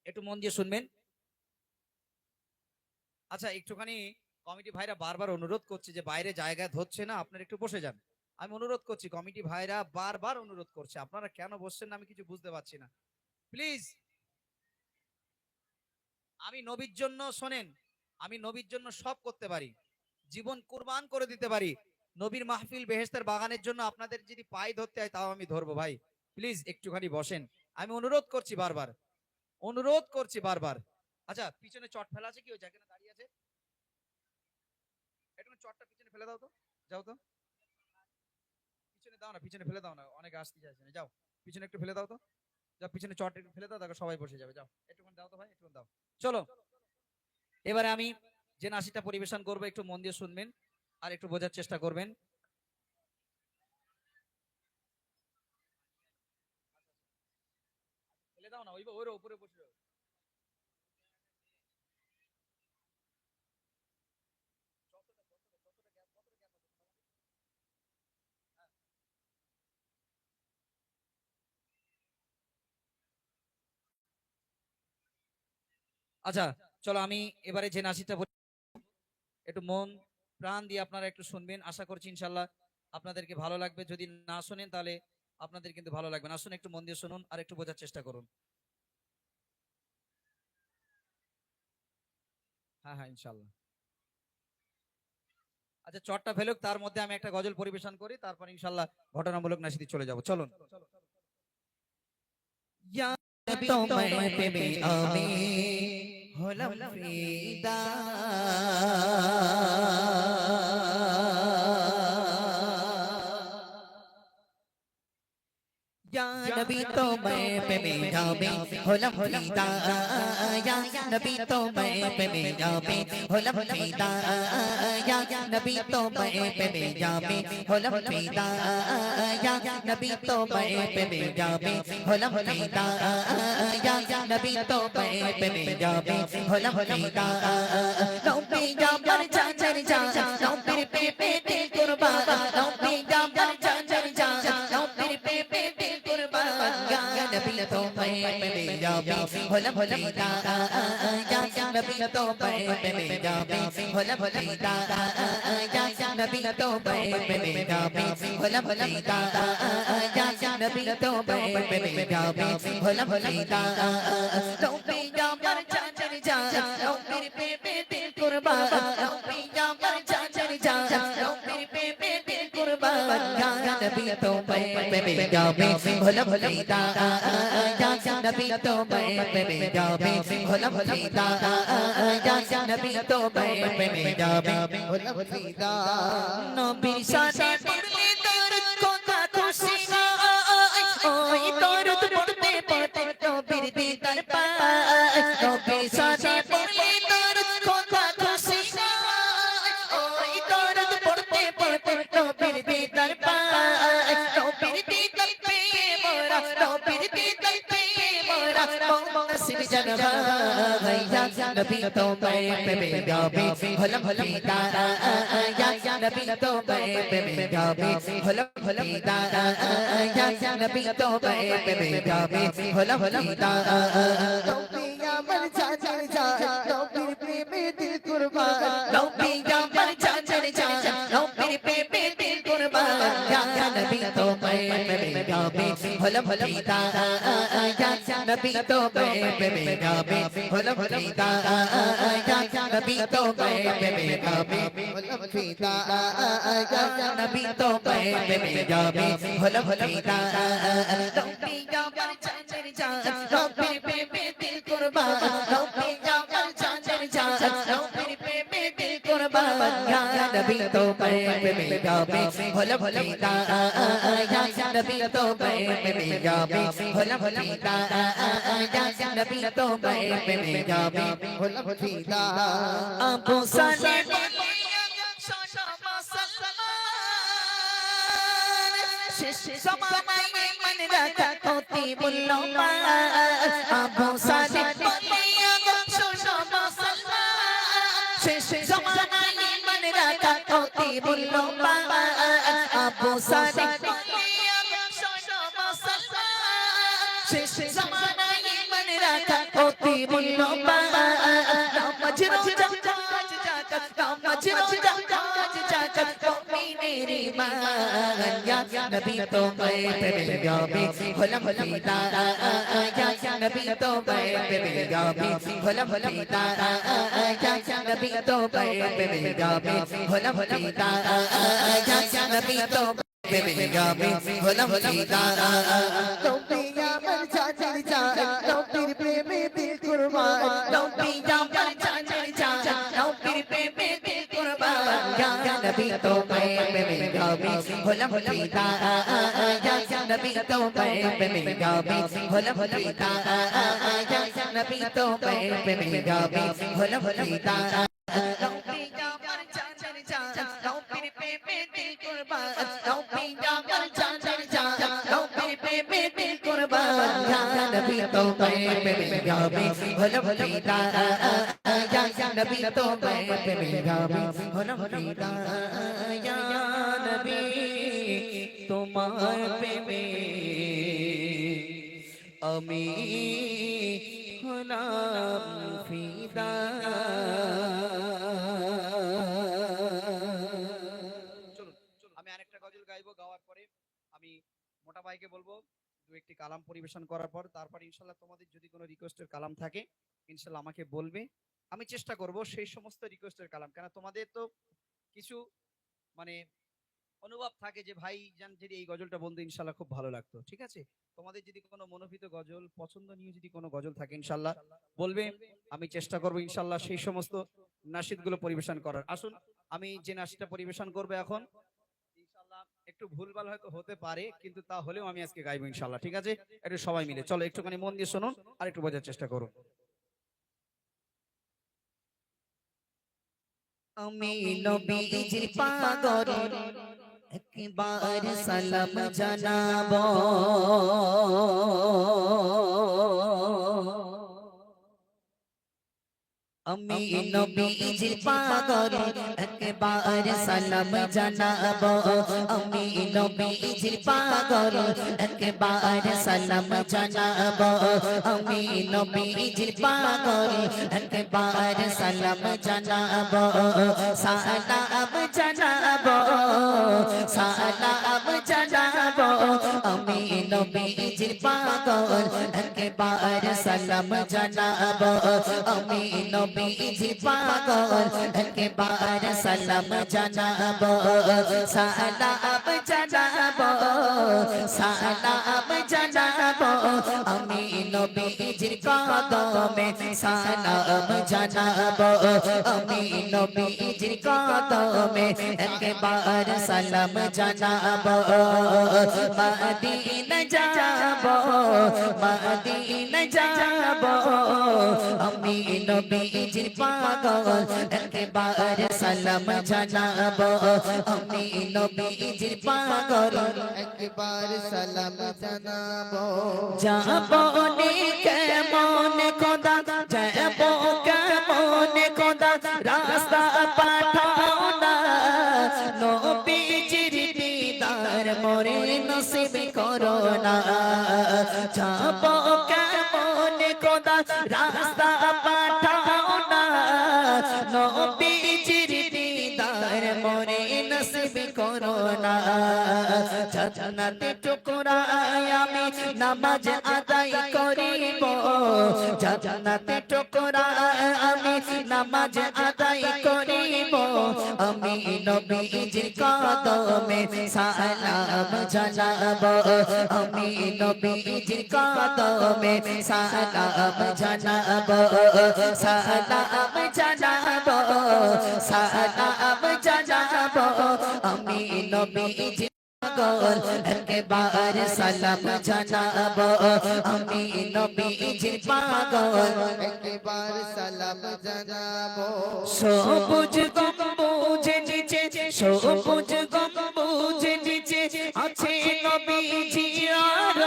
একটু মন দিয়ে শুনবেন। আচ্ছা, একটুখানি কমিটি ভাইরা বারবার অনুরোধ করছে যে বাইরে জায়গা ধরছে না, আপনারা একটু বসে যান। আমি অনুরোধ করছি, কমিটি ভাইরা বারবার অনুরোধ করছে, আপনারা কেন বসছেন না আমি কিছু বুঝতে পারছি না। প্লিজ, আমি নবীর জন্য, শোনেন, আমি নবীর জন্য সব করতে পারি, জীবন কুরবান করে দিতে পারি। নবীর মাহফিল বেহেশতের বাগানের জন্য আপনাদের যদি পায়ে ধরতে হয় তাও আমি ধরবো ভাই। প্লিজ একটুখানি বসেন, আমি অনুরোধ করছি বারবার, অনুরোধ করছি বারবার। আচ্ছা, পিছনে চট ফেলা আছে কি, ওই জায়গাটা দাঁড়িয়ে আছে, একটু চটটা পিছনে ফেলে দাও তো, যাও তো পিছনে দাও না, পিছনে ফেলে দাও না, অনেকে আসতে চাইছে না, যাও পিছনে একটু ফেলে দাও তো, যাও পিছনে চট একটু ফেলে দাও, দেখো সবাই বসে যাবে, যাও একটুখানি দাও তো ভাই, একটুখানি দাও। চলো এবারে আমি যে নাসিটা পরিবেশন করবো একটু মন দিয়ে শুনবেন আর একটু বোঝার চেষ্টা করবেন। ফেলে দাও না, ওর উপরে বসে যাও। আচ্ছা চলো, আমি এবারে যে নাসিটা একটু মন প্রাণ দিয়ে আপনারা একটু শুনবেন, আশা করছি ইনশাল্লাহ আপনাদেরকে ভালো লাগবে। যদি না শোনেন তাহলে আপনাদের কিন্তু ভালো লাগবে না। শুনে একটু মন দিয়ে শুনুন আর একটু বোঝার চেষ্টা করুন। হ্যাঁ হ্যাঁ ইনশাল্লাহ। আচ্ছা, চটটা ফেলুক, তার মধ্যে আমি একটা গজল পরিবেশন করি, তারপর ইনশাল্লাহ ঘটনামূলক নাসিতে চলে যাব। চলুন। তোমায় পেবে আমি হলাম ফিদা, या नबी तो मैं पे मेरा में होलम फीदा, या नबी तो मैं पे मेरा में होलम फीदा, या नबी तो मैं पे मेरा में होलम फीदा, या नबी तो मैं पे मेरा में होलम फीदा, या नबी तो मैं पे मेरा में होलम फीदा। लो पीजा पर चाचर जा, लो फिर पे दिल कुर्बान, लो पीजा पर चाचर जा, लो फिर पे दिल कुर्बान। या नबी तो मैं पे मेरा में होलम फीदा, या नबी तो मैं पे मेरा में होलम फीदा, या नबी तो मैं पे मेरा में होलम फीदा, या नबी तो मैं पे मेरा में होलम फीदा। लो पीजा पर चाचर जा, लो फिर पे दिल कुर्बान, लो पीजा पर चाचर जा, लो फिर पे दिल कुर्बान। या नबी तो मैं पे मेरा में होलम फीदा, या नबी तो मैं पे मेरा में होलम फीदा, या नबी तो मैं पे मेरा में होलम फीदा। नबीर साथे पढ़ले दरद कोथा खुशी ना, ओए दरद पढ़ते पढ़ते नबीर दीदार पाए, সাথে পড়লে দরুদ খোদা খুশি হয় ওই দরুদ পড়তে পড়তে নবীর দিদার পাই নবীর দিদার পেয়ে মোরা নবীর দিদার পেয়ে মোরা মৌমাছির জন্ম হইয়া নবী তোমায় প্রেমে গাবে হলম ফিদা ইয়া নবী তোমায় প্রেমে গাবে হলম ফিদা ইয়া নবী তোমায় প্রেমে গাবে হলম ফিদা নবী আমার জানের জান নবীর প্রেমে দিল কুরবান নবী আমার জানের জান নবীর প্রেমে দিল কুরবান ইয়া নবী তোমায় প্রেমে গাবে হলম ফিদা ইয়া নবী তোমায় প্রেমে গাবে হলম ফিদা ইয়া নবী তোমায় প্রেমে গাবে হলম ফিদা ইয়া নবী তোমায় প্রেমে গাবে হলম ফিদা নবী আমার জানের জান নবীর প্রেমে দিল কুরবান নবী আমার জানের জান নবীর প্রেমে দিল কুরবান ইয়া নবী তোমায় প্রেমে গাবে হলম ফিদা ইয়া নবী তোমায় প্রেমে গাবে হলম ফিদা ইয়া নবী তোমায় প্রেমে গাবে হলম ফিদা আবু সালেম সমামায় মন রাখা কতি বলল আবু সালেম শেষ সমামায় মন রাখা কতি বলল আবু সালেম শেষ সমামায় মন রাখা কতি বলল নামাজ রোজা কাজ জাকাত নামাজ রোজা কাজ জাকাত মেরে মান ইয়া নবী তোমায় প্রেমে গাবে হলম ফিদা ইয়া নবী তোমায় প্রেমে গাবে হলম ফিদা ইয়া নবী তোমায় প্রেমে গাবে হলম ফিদা ইয়া নবী তোমায় প্রেমে গাবে হলম ফিদা নবী আমার জানের জান নবীর প্রেমে দিল কুরবান নবী আমার জানের জান নবীর প্রেমে দিল কুরবান ইয়া নবী তোমায় প্রেমে গাবে হলম ফিদা ইয়া নবী তোমায় প্রেমে গাবে হলম ফিদা ইয়া নবী তোমায় প্রেমে গাবে হলম ফিদা নবী আমার জানের জান নবীর প্রেমে দিল কুরবান নবী আমার জানের জান নবীর প্রেমে দিল কুরবান ইয়া নবী তোমায় প্রেমে গাবে হলম ফিদা ইয়া নবী তোমায় প্রেমে গাবে হলম ফিদা ইয়া নবী তোমার প্রেমে আমি হলাম ফিদা আমি আরেকটা গজল গাইবো, গাওয়ার পরে আমি মোটা ভাইকে বলবো দু একটি কালাম পরিবেশন করার পর তারপর ইনশাল্লাহ তোমাদের যদি কোনো রিকোয়েস্টের কালাম থাকে ইনশাল্লাহ আমাকে বলবে, আমি চেষ্টা করব সেই সমস্ত রিকোয়েস্টের কালাম, কেন তোমাদের তো কিছু মানে অনুভব থাকে যে ভাই জান যদি এই গজলটা বলতে ইনশাল্লাহ খুব ভালো লাগতো, ঠিক আছে? তোমাদের যদি কোনো মনোভীত গজল পছন্দনীয় যদি কোনো গজল থাকে ইনশাল্লাহ বলবে, আমি চেষ্টা করব ইনশাল্লাহ সেই সমস্ত নাশিদগুলো পরিবেশন করার। আসুন আমি যে নাশিদটা পরিবেশন করবো এখন ইনশাল্লাহ একটু ভুলভাল হয়তো হতে পারে, কিন্তু তা হলেও আমি আজকে গাইবো ইনশাল্লাহ, ঠিক আছে? একটু সবাই মিলে চলো একটুখানি মন দিয়ে শুনুন আর একটু বোঝার চেষ্টা করুন। আমি নবীজির পাগল একবার সালাম জানাবো, আমি নবীজির পাগল একবার সালাম জানাবো, আমি নবীজির পাগল একবার সালাম জানাবো, আমি নবীজির পাগল একবার সালাম জানাবো, সালাম জানাবো, সালাম জানাবো, আমি নবীজির পাগল একবার সালাম জানাবো, আমি নবী নবীজি পাগল একবার সালাম জানাবো সালাম জানাবো সালাম জানাবো আমি নবীজির কদমে সালাম জানাবো আমি নবীজির কদমে একবার সালাম জানাবো মদিনা যাবো মদিনা যাবো আমি নবীজির পাগল একবার সালাম জানাবো আমি নবীজির পাগল একবার সালাম জানাবো যাবো নে কেমন খোদা যাবো কেমন খোদা রাস্তা পাঠাও না নবীজির দিদার মোরে নসিব করো না যাবো কেমন খোদা রাস্তা পাঠাও না নবীজির দিদার মোরে নসিব করো না জান্নাতে টুকরায় আমি নামাজ আদায় করিব জান্নাতে টুকরায় আমি নামাজ আদায় করিব আমি নবীজির কদমে সালাম জানাবো আমি নবীজির কদমে সালাম জানাবো সালাম জানাবো সালাম জানাবো আমি নবীজির পাগল একবার সালাম জানাবো আমি নবীজির পাগল একবার সালাম জানাবো সবুজ গম্বুজ নিচে সবুজ গম্বুজ নিচে আছে নবীজি আর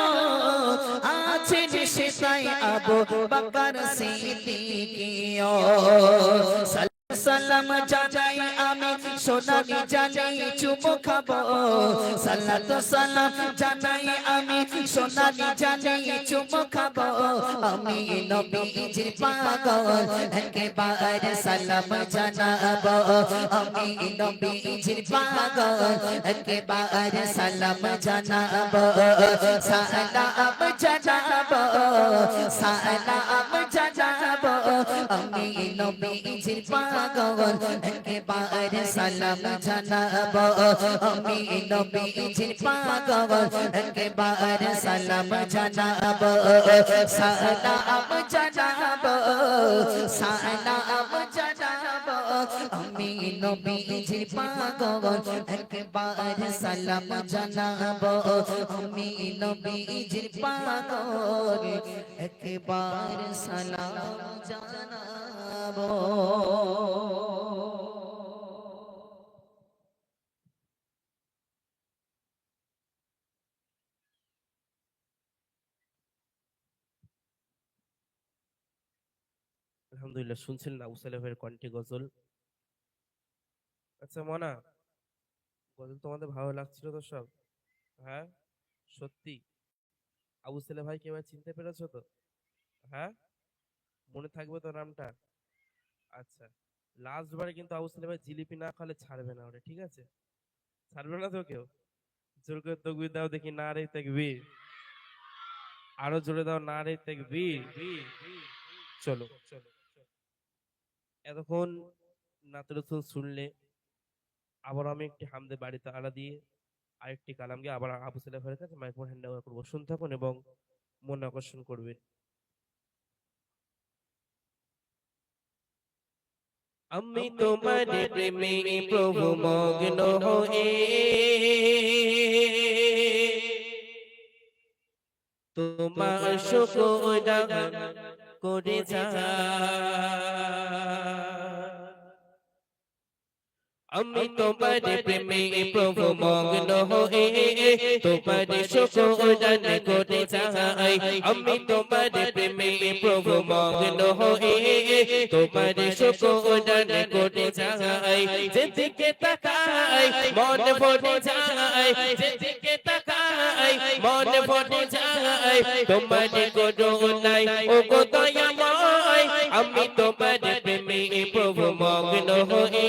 আছে সেটাই আবু বকর সিদ্দিকীয় সালাম জানাই আমি সোনালি জানাই চুমু খাবো সালাত সালাম জানাই আমি সোনালি জানাই চুমু খাবো আমি নবীজির পাগল একবার সালাম জানাবো আমি নবীজির পাগল একবার সালাম জানাবো সালাম জানাবো সালাম জানাবো আমি নবীজির পাগল একবার সালাম জানাবো আমি নবীজির পাগল একবার সালাম জানাবো সালাম জানাবো সালাম জানাবো আমি নবীজির পাগল একবার সালাম জানাবো আমি নবীজির পাগল একবার সালাম জানাবো আলহামদুলিল্লাহ, শুনছিলেন আবু সালেহের কণ্ঠে গজল। আচ্ছা মনা, গজল তোমাদের ভালো লাগছিল তো সব? হ্যাঁ সত্যি? আবু সালেহ ভাই এবার চিনতে পেরেছো তো? হ্যাঁ, মনে থাকবে তো নামটা? আচ্ছা, লাস্ট বারে কিন্তু আবু সালেহ ভাই জিলিপি না খালে ছাড়বে না ওরে, ঠিক আছে? ছাড়বে না তো কেউ? জোর করে তকবীর দাও দেখি, না রে তাকবীর। আরো জোরে দাও, না রে তাকবীর। চলো চলো, এতক্ষণ নাতে রসুল শুনলে, আবার আমি একটি হামদে বাড়িতে আলা দিয়ে আরেকটি কালাম গিয়ে আবার আবু সালেহের কাছে মাইক্রোফোন হ্যান্ড ওভার করবো। শুনতে থাকুন এবং মন আকর্ষণ করবেন। আমি তোমার প্রেমে প্রভু মগ্ন হয়ে তোমার শুকর করে যাই। আমি তোমার প্রেমে প্রভু মগ্ন হয়ে তোমার শুকর করে যাই। আমি তোমার প্রেমে প্রভু মগ্ন হয়ে তোমার শুকর করে যাই। যেদিকে তাকাই মন ভরে যায়, যেদিকে তাকাই মন ভরে যায়। তোমার করুণায় ও গো দয়াময়, আমি তোমার প্রেমে প্রভু মগ্ন হয়ে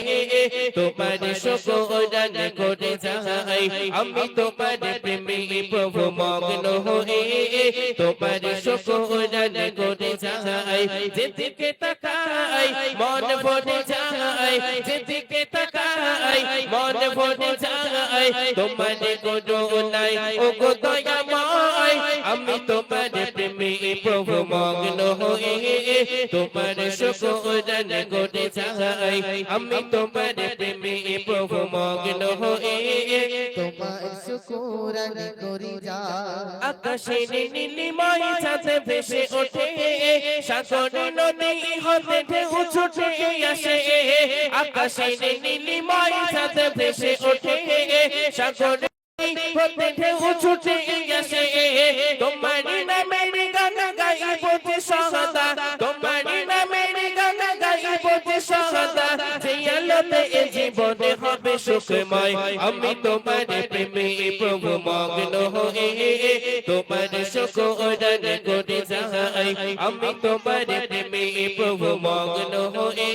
তোমার শুকর করে যাই। আমি তোমার প্রেমে প্রভু মগ্ন হয়ে তোমার শুকর করে যাই। যেদিকে তাকাই ভরে যায় যেদিকে তাকাই মন ভরে যায় তোমার করুণায় ও গো দয়াময় আমি তোমার প্রেমে প্রভু মগ্ন হয়ে তোমার শুকরান করে যাই আমি তোমার প্রেমে প্রভু মগ্ন হয়ে তোমার শুকরান করি যা আকাশের নীলিমায় চাঁদ ভেসে ওঠে সাগর নদী হতে ঢেউ ছুটে আসে আকাশের নীলিমায় চাঁদ ভেসে ওঠে সাগর হতে ঢেউ ছুটে আসে তোমার নামের গান গাইব যে সদা তোমার নামের গান গাইব যে সদা যে আলোতে এ জীবনে হবে সুখময় আমি তোমার প্রেমে প্রভু মগ্ন হয়ে তোমার শুকরান করে যাই আমি তোমার প্রেমে প্রভু মগ্ন হয়ে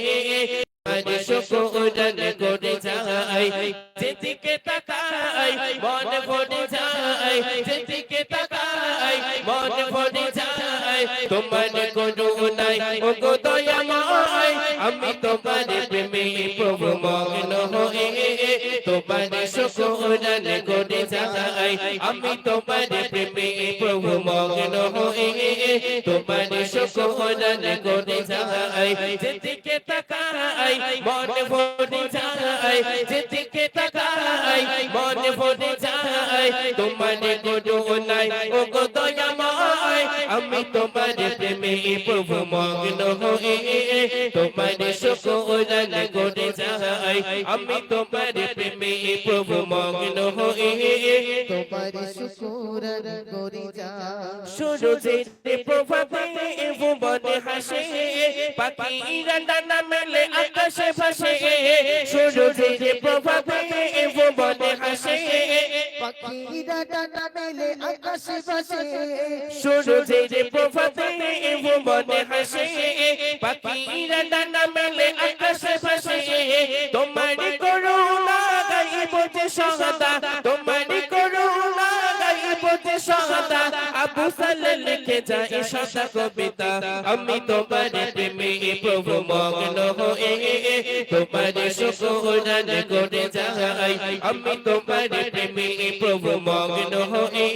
তোমার শুকরান করে যাই যেদিকে তাকাই মন ভরে যায় যেদিকে তাকাই মন ভরে যায় তোমার করুণায় ও গো দয়াময় আমি তোমার প্রেমে প্রভু মগ্ন হয়ে তোমার শুকরান করে যাই আমি তোমার প্রেমে প্রভু মগ্ন হয়ে তোমার শুকরান করে যাই যেদিকে তাকাই মন ভরে যায় যেদিকে তাকাই মন ভরে যায় তোমার করুণায় ও গো দয়াময় আমি তোমার প্রেমে প্রভু মগ্ন হয়ে তোমার শুকরান করে যাই আমি তোমার প্রেমে প্রভু মগ্ন হয়ে তোমার শুকরান করি যা সূর্যের প্রভাতে ভুবনে হাসে পাখিরা ডানা মেলে আকাশে ভাসে সূর্যের প্রভাতে ভুবনে হাসে পাখিরা ডানা মেলে আকাশে ভাসে সূর্যের প্রভাতে ভুবনে হাসে পাখিরা ডানা মেলে আকাশে ভাসে তোমার করুণা গাইব যে সদা তোমার করুণা গাইব যে সদা আবু সালে লিখে যায় সদা কবিতা আমি তোমার প্রেমে প্রভু মগ্ন হয়ে তোমার শুকরান করে যাই আমি তোমার প্রেমে প্রভু মগ্ন হয়ে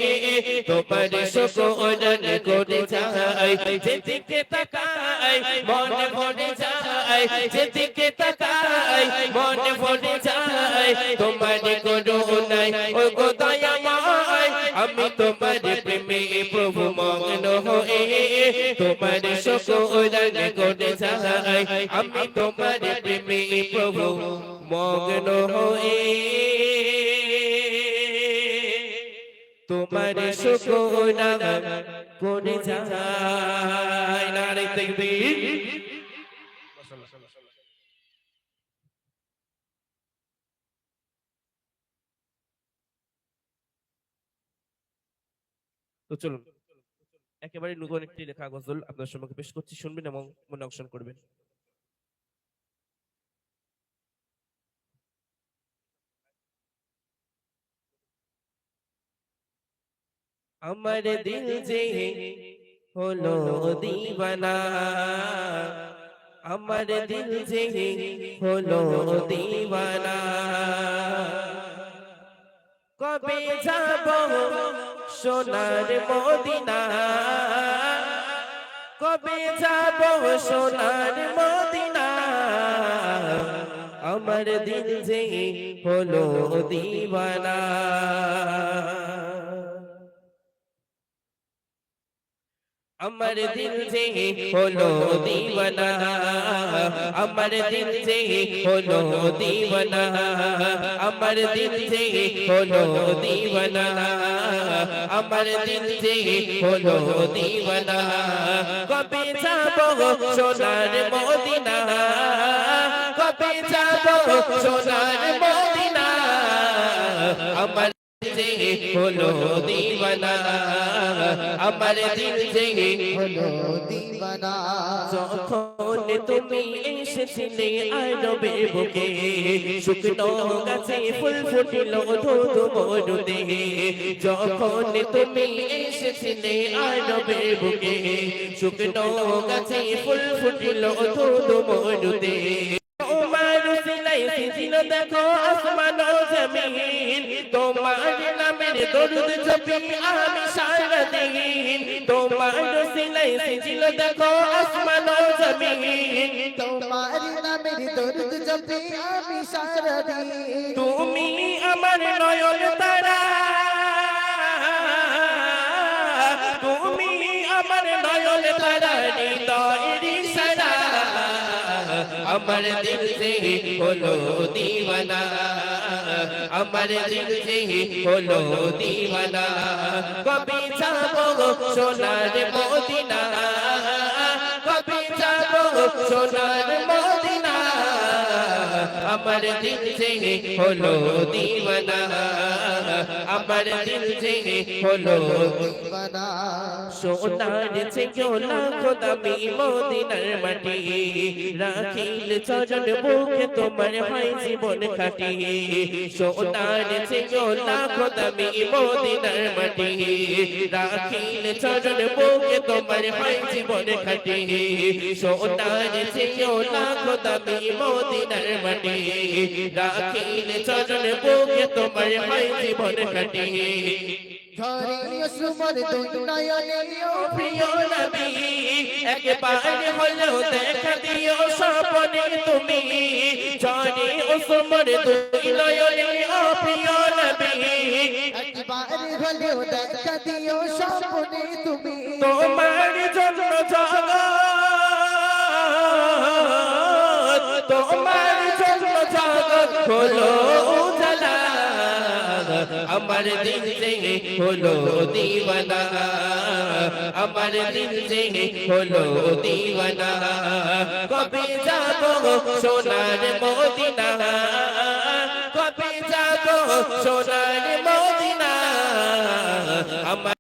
তোমার শুকরান করে যাই যেদিকে তাকাই মন ভরে যায় যেদিকে তাকাই মন ভরে যায় তোমার করুণায় ও গো দয়াময় আমি তোমার প্রেমে প্রভু মগ্ন হয়ে তোমার শুকরান করে যাই আমি তোমার প্রেমে প্রভু মগ্ন হয়ে তোমার শুকরান করে যাই নারে তাকবীর তো চলুন একেবারে নতুন একটি লেখা গজল আপনার সম্মুখে পেশ করছি শুনবেন এবং মনে অংশগ্রহণ করবেন আমার দিল যে হলো দিওয়ানা আমার দিল যে হলো দিওয়ানা কবে যাব সোনার মদিনা কবে যাব সোনার মদিনা আমার দিল যে হলো দিওয়ানা আমার দিল যে হলো দিওয়ানা আমার দিল যে হলো দিওয়ানা আমার দিল যে হলো দিওয়ানা আমার দিল যে হলো দিওয়ানা কবে যাব সোনার মদিনা কবে যাব সোনার মদিনা আমার যে হলো দিওয়ানা আমার দিল যে হলো দিওয়ানা যখন তুমি এসেছিলে আরবে বুকে শুকনো গাছে ফুল ফুটিল ধুধু মরুতে যখন তুমি এসেছিলে আরবে বুকে শুকনো গাছে ফুল ফুটিল ধুধু মরুতে দরুদ জপি আমি সারাদিন তোমার সিলাই সিজিল দেখো আসমান ও জমিন তোমার নামের দরুদ জপি আমি সারাদিন তুমি আমার নয়ন তারা তুমি আমার নয়ন তারা হৃদয়ের ইশারা আমার দিল से হলো दीवाना আমার দিল से হলো दीवाना কবি যাবো সোনার মদিনা কবি যাবো সোনার মদিনা আমার দিল से হলো दीवाना আমার দিল से হলো বানা সোনার চেয়েও খোদামি মদিনার মাটি রাখিল চরণ বুকে তোমার হয় জীবন খাটি সোনার চেয়েও খোদামি মদিনার মাটি রাখিল চরণ বুকে তোমার হয় জীবন খাটি সোনার চেয়েও খোদামি মদিনার মাটি রাখিল চরণ বুকে তোমার হয় জীবন খাটি ধরিও সুমর দুই নয়নে ও প্রিয় নবী একবার হলেও দেখা দিও স্বপ্নে তুমি জানি ওসমর দুই নয়নে ও প্রিয় নবী একবার হলেও দেখা দিও স্বপ্নে তুমি তোমার জন্য জগৎ তোমার জন্য জগৎ হলো উজালা আমার দিল से হলো दीवाना আমার দিল से হলো दीवाना কবে যাব সোনার মদিনা কবে যাব সোনার মদিনা